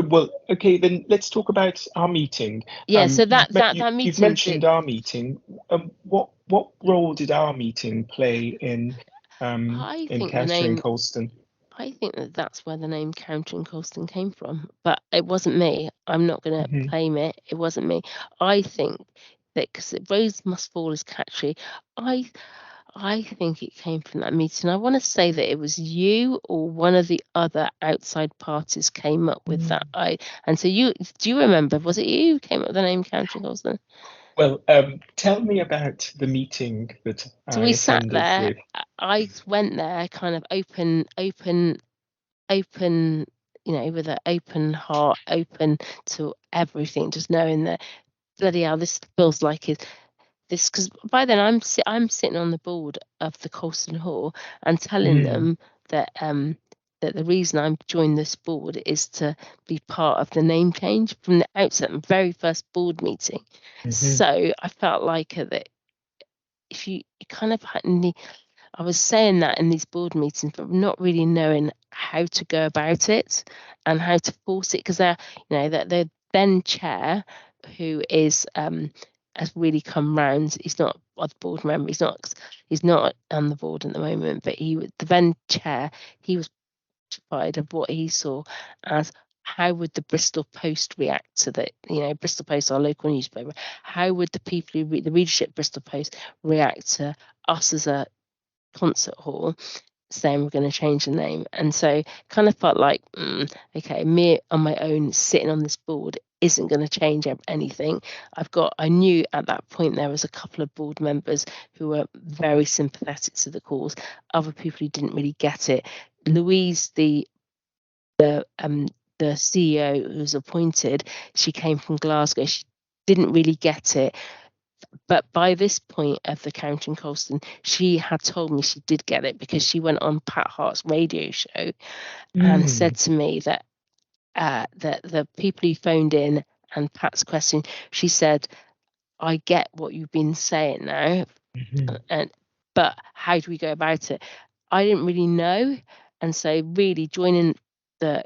well, okay, then let's talk about our meeting. Yeah, so that meeting, you've mentioned our meeting. What role did our meeting play in I think the Countering name, Colston? I think that's where the name County and Colston came from, but it wasn't me. I'm not going to claim it. It wasn't me. I think that because Rose Must Fall is catchy, I think it came from that meeting. I want to say that it was you or one of the other outside parties came up with that. And so do you remember? Was it you who came up with the name County and Colston? Well, tell me about the meeting that So I we sat attended there. with. I went there kind of open, with an open heart, open to everything, just knowing that bloody hell, this feels like this, because by then I'm sitting on the board of the Colston Hall and telling them that that the reason I'm joined this board is to be part of the name change from the outset, my very first board meeting. So I felt like that if you kind of I was saying that in these board meetings, but not really knowing how to go about it and how to force it, because that the then chair, who is has really come round. He's not a board member. He's not on the board at the moment. But the then chair, he was petrified of what he saw as how would the Bristol Post react to that? Bristol Post, our local newspaper. How would the people who read the readership Bristol Post react to us as a concert hall saying we're going to change the name? And so kind of felt like okay, me on my own sitting on this board isn't going to change anything. I knew at that point there was a couple of board members who were very sympathetic to the cause, other people who didn't really get it. Louise, the CEO who was appointed, she came from Glasgow. She didn't really get it. But by this point of the County and Colston, she had told me she did get it, because she went on Pat Hart's radio show and said to me that that the people who phoned in and Pat's question, she said, I get what you've been saying now, but how do we go about it? I didn't really know. And so really joining the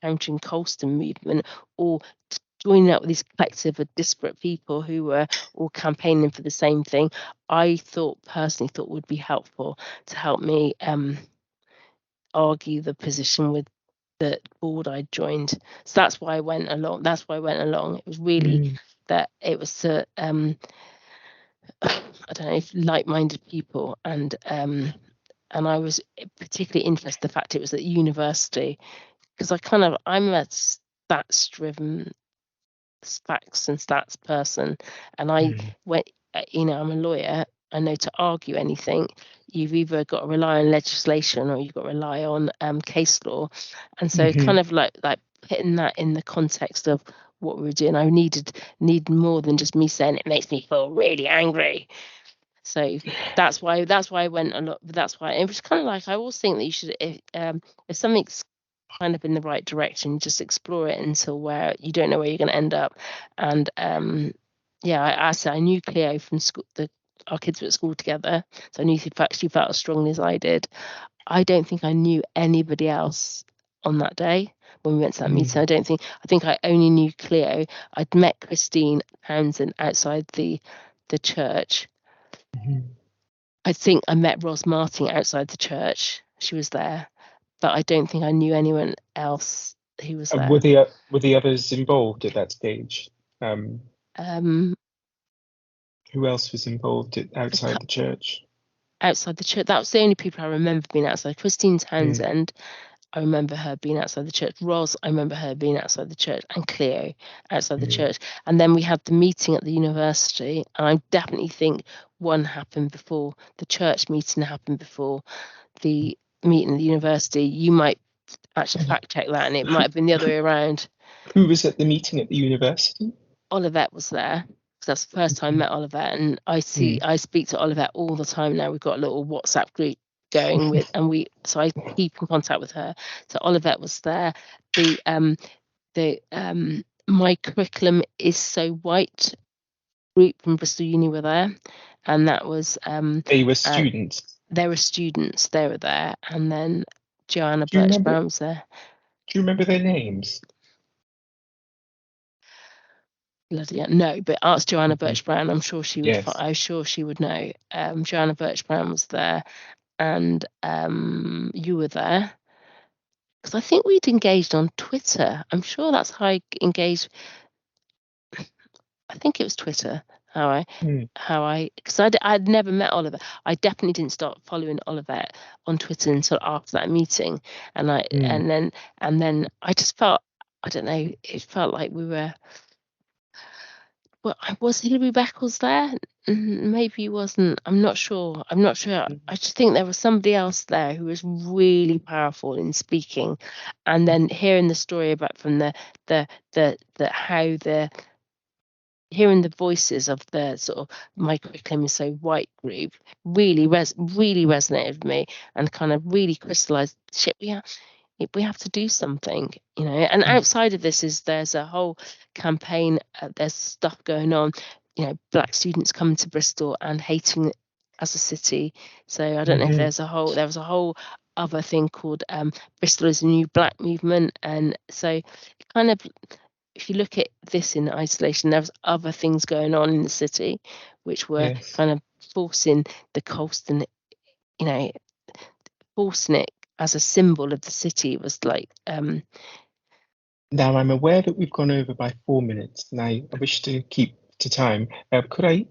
County and Colston movement, or joining up with this collective of disparate people who were all campaigning for the same thing, I personally thought would be helpful to help me argue the position with the board I joined. So that's why I went along. It was really that it was to I don't know, like-minded people, and I was particularly interested in the fact it was at university, because I'm a stats-driven, facts and stats person, and I went, I'm a lawyer. I know to argue anything, you've either got to rely on legislation or you've got to rely on case law, and so kind of like putting that in the context of what we were doing, I need more than just me saying it makes me feel really angry. So that's why I went a lot. That's why it was kind of like, I always think that you should, if something's kind of in the right direction, just explore it until where you don't know where you're going to end up. And I knew Cleo from school. Our kids were at school together, so I knew she felt as strongly as I did. I don't think I knew anybody else on that day when we went to that meeting. I think I only knew Cleo. I'd met Christine Townsend outside the church. I think I met Ros Marti outside the church. She was there, but I don't think I knew anyone else who was there. Were the others involved at that stage? Who else was involved outside the church? Outside the church, that was the only people I remember being outside. Christine Townsend, I remember her being outside the church. Ros, I remember her being outside the church, and Cleo outside the church. And then we had the meeting at the university, and I definitely think one happened before the church meeting, happened before the meeting at the university. You might actually fact check that, and it might have been the other way around. Who was at the meeting at the university? Olivette was there, because that's the first time I met Olivette, and I speak to Olivette all the time now. We've got a little WhatsApp group going with, and so I keep in contact with her. So Olivette was there. The My Curriculum is So White group from Bristol Uni were there, and that was they were students. They were students. They were there, and then Joanna Birch-Brown was there. Do you remember their names? Bloody no, but ask Joanna Birch-Brown. I'm sure she would. Yes. I'm sure she would know. Joanna Birch-Brown was there, and you were there. because I think we'd engaged on Twitter. I'm sure that's how I engaged. I think it was Twitter. Because I'd never met Oliver. I definitely didn't start following Oliver on Twitter until after that meeting, and then I just felt, I don't know, it felt like we were. Well, was Hilary Beckles there? Maybe he wasn't. I'm not sure. I just think there was somebody else there who was really powerful in speaking, and then hearing the story about from the how the hearing the voices of the sort of my curriculum is so white group really resonated with me, and kind of really crystallized shit. We have to do something, and outside of this there's a whole campaign, there's stuff going on, black students coming to Bristol and hating it as a city. So I don't know if there was a whole other thing called Bristol is a New Black movement, and so it kind of, if you look at this in isolation, there was other things going on in the city which were kind of forcing the Colston, forcing it as a symbol of the city. It was like Now, I'm aware that we've gone over by 4 minutes, and I wish to keep to time. Could I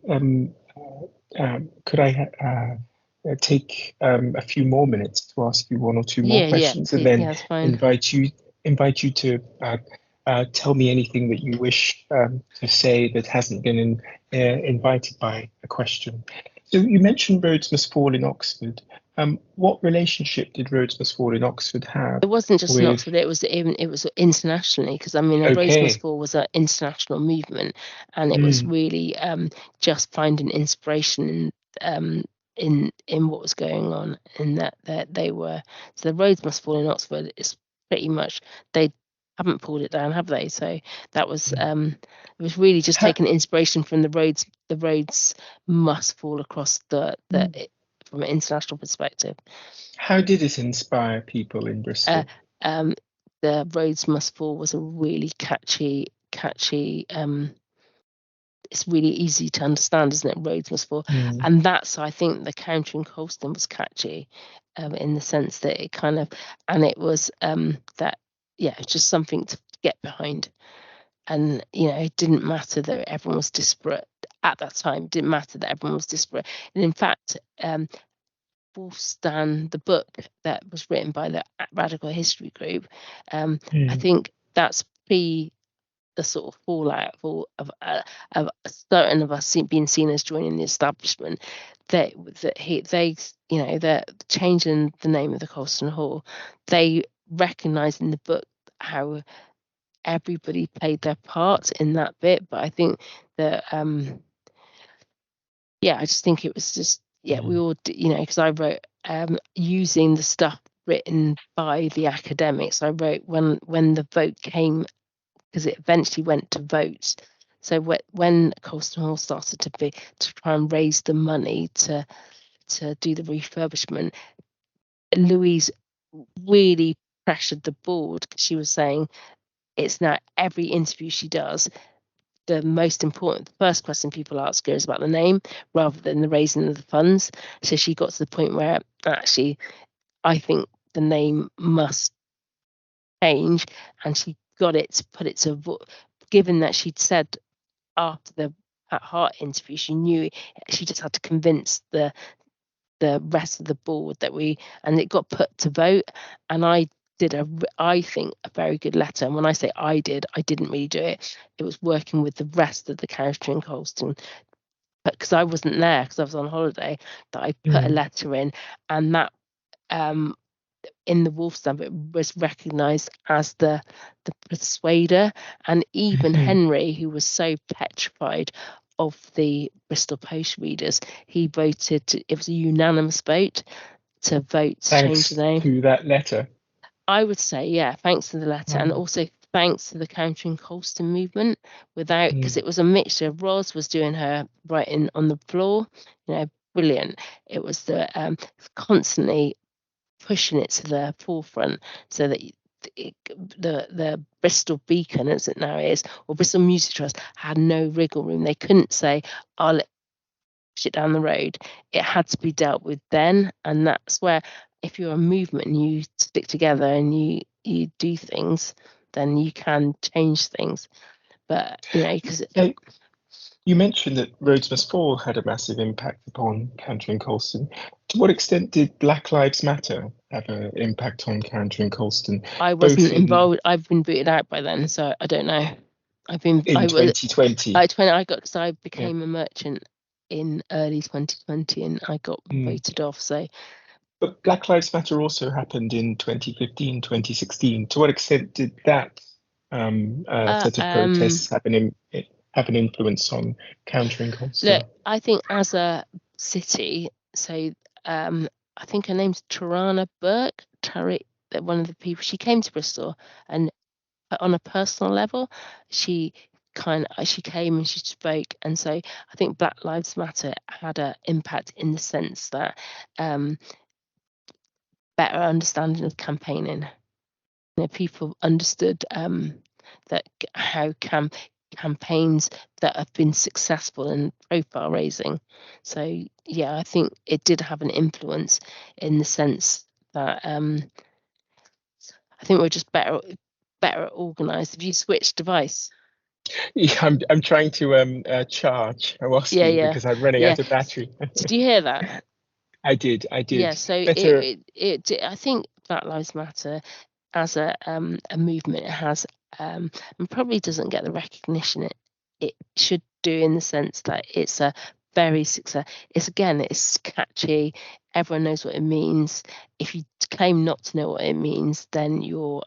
take a few more minutes to ask you one or two more questions, and then invite you to tell me anything that you wish to say that hasn't been invited by a question. So you mentioned Roads Must Fall in Oxford. What relationship did Roads Must Fall in Oxford have? It wasn't just in Oxford; it was internationally. Because Roads Must Fall was an international movement, and it was really just finding inspiration in what was going on. In that they were, so the Roads Must Fall in Oxford is pretty much, they haven't pulled it down, have they? So that was it was really just taking inspiration from the roads. The roads must fall across from an international perspective. How did it inspire people in Bristol? The Roads Must Fall was a really catchy. It's really easy to understand, isn't it? Roads Must Fall, and that's, I think, the counter in Colston was catchy, in the sense that it kind of, and it was it's just something to get behind. And it didn't matter that everyone was disparate at that time. It didn't matter that everyone was disparate, and in fact, Wolfstan, the book that was written by the Radical History Group, I think that's the sort of fallout of certain of us being seen as joining the establishment. They're changing the name of the Colston Hall. They recognise in the book how everybody played their part in that bit, but I think that I just think it was just we all, because I wrote using the stuff written by the academics. I wrote when the vote came, because it eventually went to vote. So when Colston Hall started to try and raise the money to do the refurbishment, Louise really pressured the board, because she was saying it's now every interview she does, the most important, the first question people ask her is about the name rather than the raising of the funds. So she got to the point where actually I think the name must change, and she got it to put it to, given that she'd said after the Pat Hart interview, she knew she just had to convince the rest of the board and it got put to vote. And I did I think a very good letter. And when I say I didn't really do it. It was working with the rest of the counter in Colston, but because I wasn't there, because I was on holiday, that I put a letter in, and that in the Wolfstan it was recognised as the persuader. And even Henry, who was so petrified of the Bristol Post readers, he voted it was a unanimous vote to vote to change the name. To that letter, I would say, thanks to the letter, and also thanks to the Countering Colston movement. Because it was a mixture. Ros was doing her writing on the floor, brilliant. It was the constantly pushing it to the forefront, so that the Bristol Beacon, as it now is, or Bristol Music Trust, had no wriggle room. They couldn't say, "I'll push it down the road." It had to be dealt with then, and that's where if you're a movement and you stick together and you do things, then you can change things. But because you mentioned that Roads Must Fall had a massive impact upon countering Colston. To what extent did Black Lives Matter have an impact on countering Colston? I Both wasn't involved. I've been booted out by then, so I don't know. I was 2020. I became a merchant in early 2020 and I got voted off. So, but Black Lives Matter also happened in 2015, 2016. To what extent did that set of protests have an influence on countering Colston? Look, I think as a city, so I think her name's Tarana Burke, one of the people. She came to Bristol, and on a personal level, she came and she spoke, and so I think Black Lives Matter had an impact in the sense that better understanding of campaigning. People understood that how campaigns that have been successful in profile raising. So yeah, I think it did have an influence in the sense that I think we're just better organized. If you switch device. Yeah, I'm trying to charge a Wosky because I'm running out of battery. Did you hear that? I did. Yeah, so Better. I think Black Lives Matter as a movement, it has and probably doesn't get the recognition it should do, in the sense that it's a very success. It's catchy. Everyone knows what it means. If you claim not to know what it means, then you're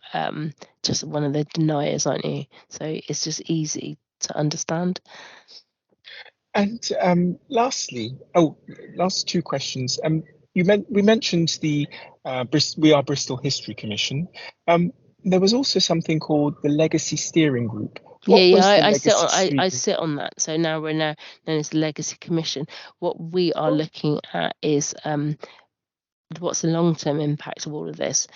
just one of the deniers, aren't you? So it's just easy to understand. And lastly, last two questions. We mentioned the We Are Bristol History Commission. There was also something called the Legacy Steering Group. I sit on that. So now we're known as the Legacy Commission. What we are looking at is what's the long-term impact of all of this?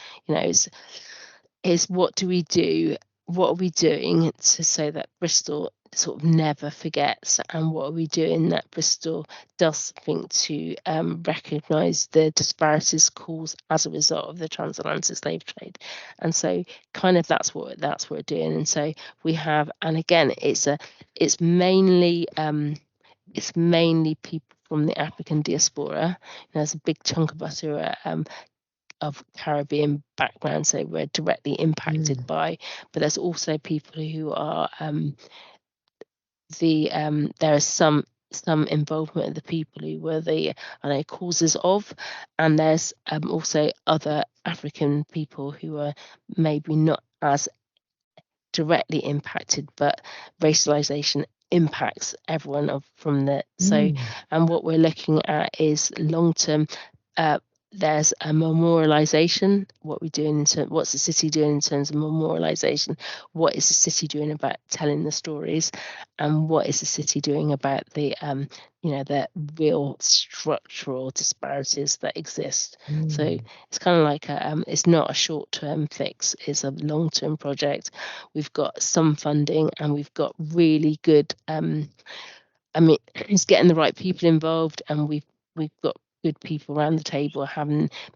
Is what do we do? What are we doing to say that Bristol sort of never forgets, and what are we doing that Bristol does something to recognise the disparities caused as a result of the transatlantic slave trade? And so kind of that's what we're doing. And so we have, and again, it's mainly people from the African diaspora. There's a big chunk of us who are of Caribbean background, so we're directly impacted by, but there's also people who are there is some involvement of the people who were the causes of, and there's also other African people who are maybe not as directly impacted, but racialization impacts everyone from the and what we're looking at is long-term. There's a memorialization. What's the city doing in terms of memorialization? What is the city doing about telling the stories? And what is the city doing about the the real structural disparities that exist? So it's kind of like it's not a short-term fix, it's a long-term project. We've got some funding and we've got really good it's getting the right people involved, and we've got good people around the table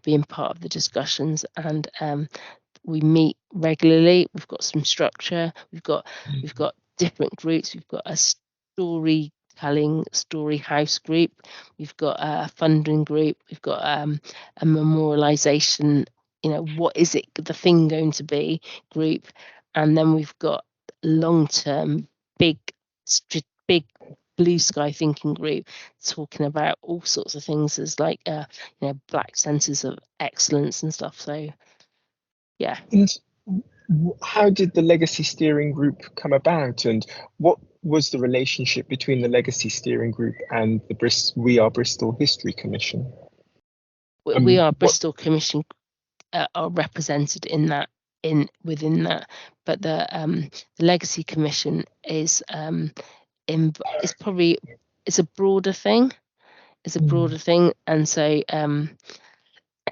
being part of the discussions, and we meet regularly. We've got some structure. We've got different groups. We've got a story house group. We've got a funding group. We've got a memorialization. What is it? The thing going to be group, and then we've got long-term big blue sky thinking group talking about all sorts of things as like black centers of excellence and stuff. So yeah. And how did the Legacy Steering Group come about, and what was the relationship between the Legacy Steering Group and the We Are Bristol History Commission? We Are Bristol Commission are represented within that, but the Legacy Commission is it's a broader thing. And so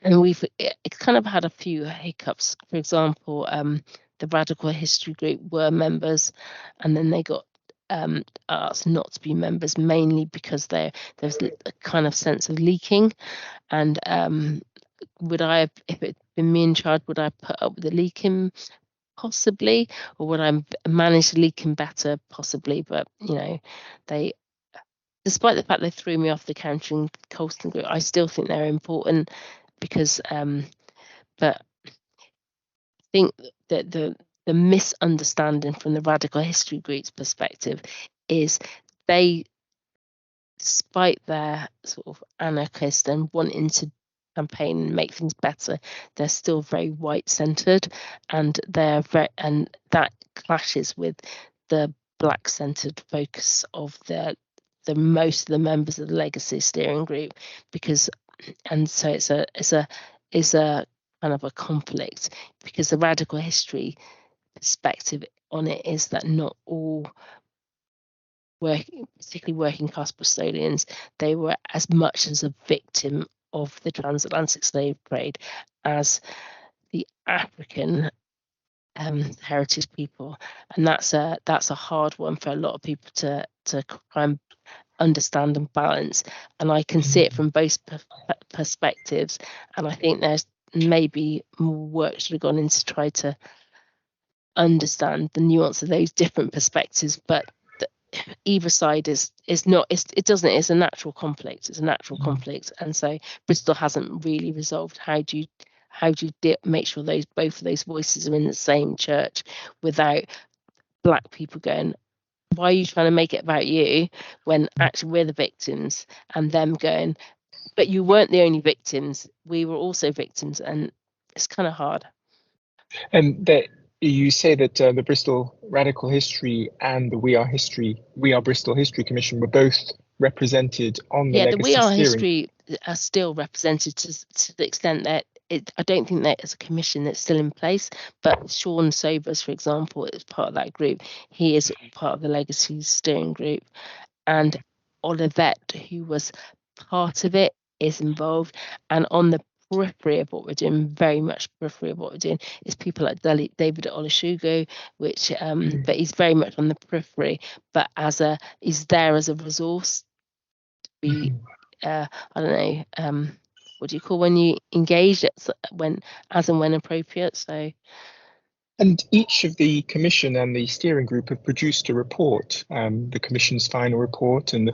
and we've kind of had a few hiccups. For example, the Radical History Group were members, and then they got asked not to be members, mainly because there's a kind of sense of leaking, and would I have, if it had been me in charge, would I put up with the leaking? Possibly, or would I manage leaking better? Possibly, but they, despite the fact they threw me off the countering Colston group, I still think they're important because, but I think that the misunderstanding from the radical history group's perspective is they, despite their sort of anarchist and wanting to campaign and make things better, they're still very white centered, and and that clashes with the black centered focus of the most of the members of the legacy steering group, because, and so it's a kind of a conflict, because the radical history perspective on it is that not all particularly working class Bristolians, they were as much as a victim of the transatlantic slave trade as the African heritage people, and that's a hard one for a lot of people to try and understand and balance. And I can see it from both perspectives, and I think there's maybe more work should have gone in to try to understand the nuance of those different perspectives, but either side is not, it's a natural conflict. It's a natural conflict, and so Bristol hasn't really resolved how do you make sure both of those voices are in the same church without black people going, why are you trying to make it about you when actually we're the victims, and them going, but you weren't the only victims, we were also victims. And it's kind of hard. And that you say that the Bristol Radical History and the We Are Bristol History Commission were both represented on the the We legacy Are steering. History are still represented to the extent that I don't think that as a commission that's still in place, but Sean Sobers, for example, is part of that group. He is part of the legacy steering group, and Olivette, who was part of it, is involved. And on the periphery of what we're doing, very much periphery of what we're doing, is people like David Olusogun, which but he's very much on the periphery, but he's there as a resource to be I don't know, what do you call when you engage it, as and when appropriate. So, and each of the commission and the steering group have produced a report, the commission's final report and the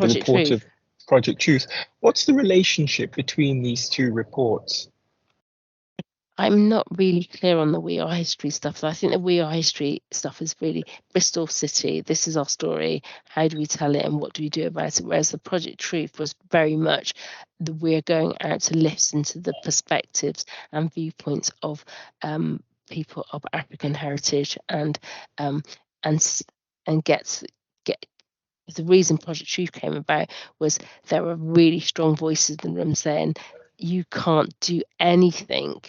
report of Project Truth. What's the relationship between these two reports? I'm not really clear on the We Are History stuff. So I think the We Are History stuff is really Bristol City. This is our story. How do we tell it, and what do we do about it? Whereas the Project Truth was very much we're going out to listen to the perspectives and viewpoints of people of African heritage, and get the reason Project Truth came about was there were really strong voices in the room saying you can't do anything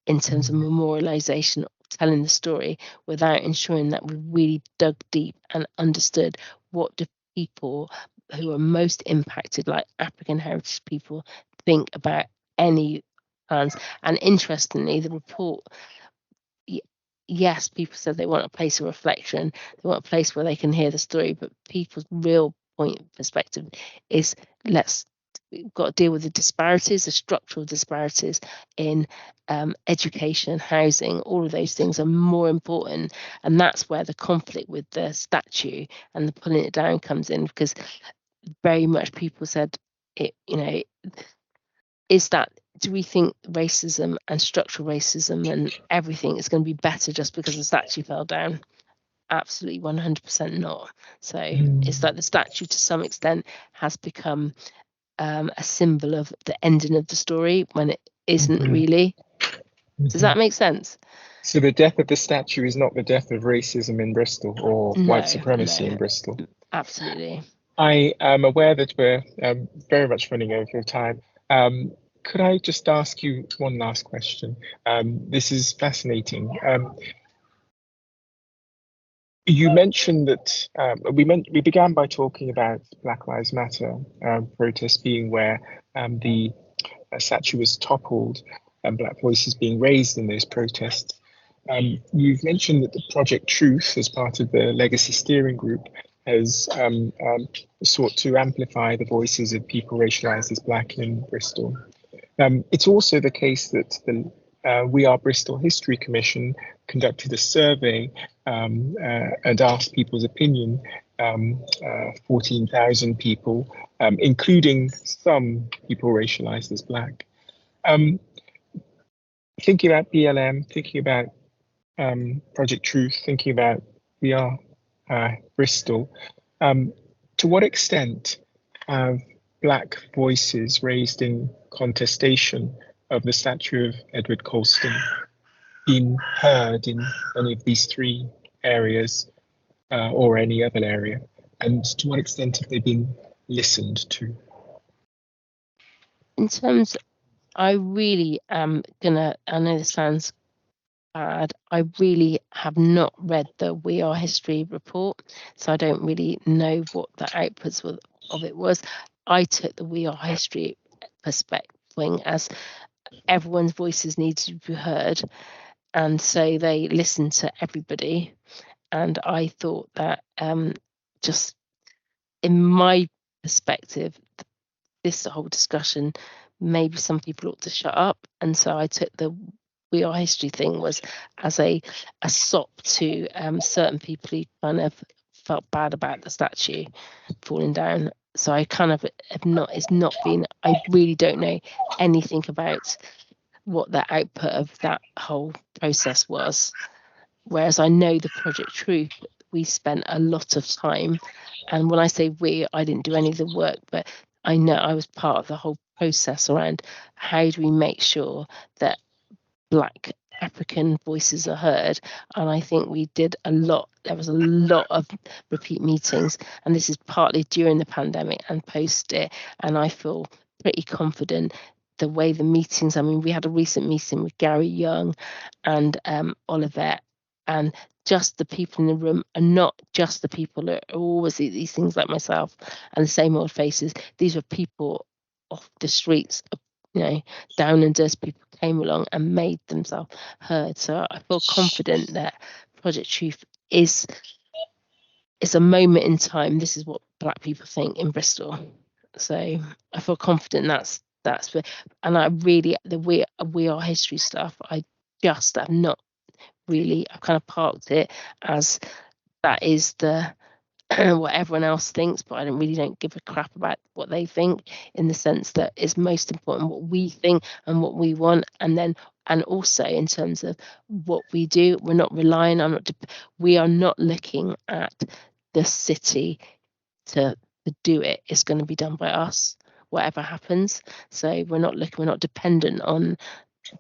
in terms of memorialization, telling the story, without ensuring that we really dug deep and understood what do people who are most impacted, like African heritage people, think about any plans. And interestingly, the report, yes, people said they want a place of reflection, they want a place where they can hear the story, but people's real point of perspective is we've got to deal with the disparities, the structural disparities in education, housing. All of those things are more important, and that's where the conflict with the statue and the pulling it down comes in, because very much people said it, is that, do we think racism and structural racism and everything is going to be better just because the statue fell down? Absolutely 100% not. So it's like the statue to some extent has become a symbol of the ending of the story when it isn't really. Does that make sense? So the death of the statue is not the death of racism in Bristol or white supremacy in Bristol? Absolutely. I am aware that we're very much running over time. Could I just ask you one last question? This is fascinating. You mentioned that we began by talking about Black Lives Matter protests being where the statue was toppled and Black voices being raised in those protests. You've mentioned that the Project Truth, as part of the Legacy Steering Group, has sought to amplify the voices of people racialized as Black in Bristol. It's also the case that the We Are Bristol History Commission conducted a survey and asked people's opinion, 14,000 people, including some people racialized as Black. Thinking about BLM, thinking about Project Truth, thinking about We Are Bristol, to what extent have Black voices raised in contestation of the statue of Edward Colston been heard in any of these three areas or any other area? And to what extent have they been listened to? In terms, I really am gonna, I know this sounds bad, I really have not read the We Are History report, so I don't really know what the outputs of it was. I took the We Are History perspective as everyone's voices need to be heard, and so they listened to everybody. And I thought that just in my perspective, this whole discussion, maybe some people ought to shut up. And so I took the We Are History thing was as a sop to certain people who kind of felt bad about the statue falling down. So I kind of have not, it's not been, I really don't know anything about what the output of that whole process was. Whereas I know the Project Truth, we spent a lot of time. And when I say we, I didn't do any of the work, but I know I was part of the whole process around how do we make sure that Black African voices are heard. And I think we did a lot. There was a lot of repeat meetings, and this is partly during the pandemic and post it. And I feel pretty confident the way the meetings, I mean, we had a recent meeting with Gary Young and Olivet, and just the people in the room are not just the people that are always these things like myself and the same old faces. These are people off the streets, you know, down and dirty people came along and made themselves heard. So I feel confident that Project Truth is a moment in time. This is what Black people think in Bristol. So I feel confident that's and I really the We Are History stuff, I just have not really, I've kind of parked it as that is the what everyone else thinks, but I don't give a crap about what they think, in the sense that it's most important what we think and what we want. And also in terms of what we do, we're not relying on we are not looking at the city to do it. It's going to be done by us, whatever happens. So we're not dependent on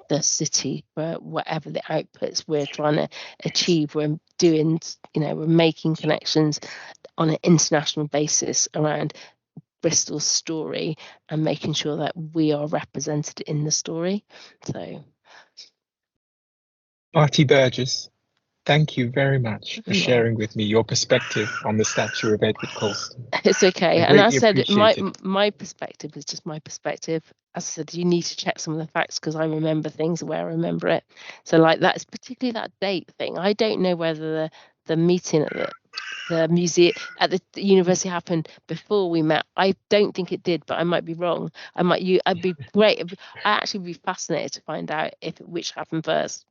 the city for whatever the outputs we're trying to achieve. We're doing, we're making connections on an international basis around Bristol's story and making sure that we are represented in the story. So, Marti Burgess, thank you very much for sharing with me your perspective on the statue of Edward Colston. It's okay. I And I said appreciate my perspective is just my perspective. As I said, you need to check some of the facts because I remember things where I remember it. So like that's particularly that date thing. I don't know whether the meeting at the museum at the university happened before we met. I don't think it did, but I might be wrong. I'd be great. I actually be fascinated to find out which happened first.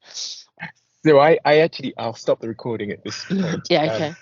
So I'll stop the recording at this point. Yeah, okay.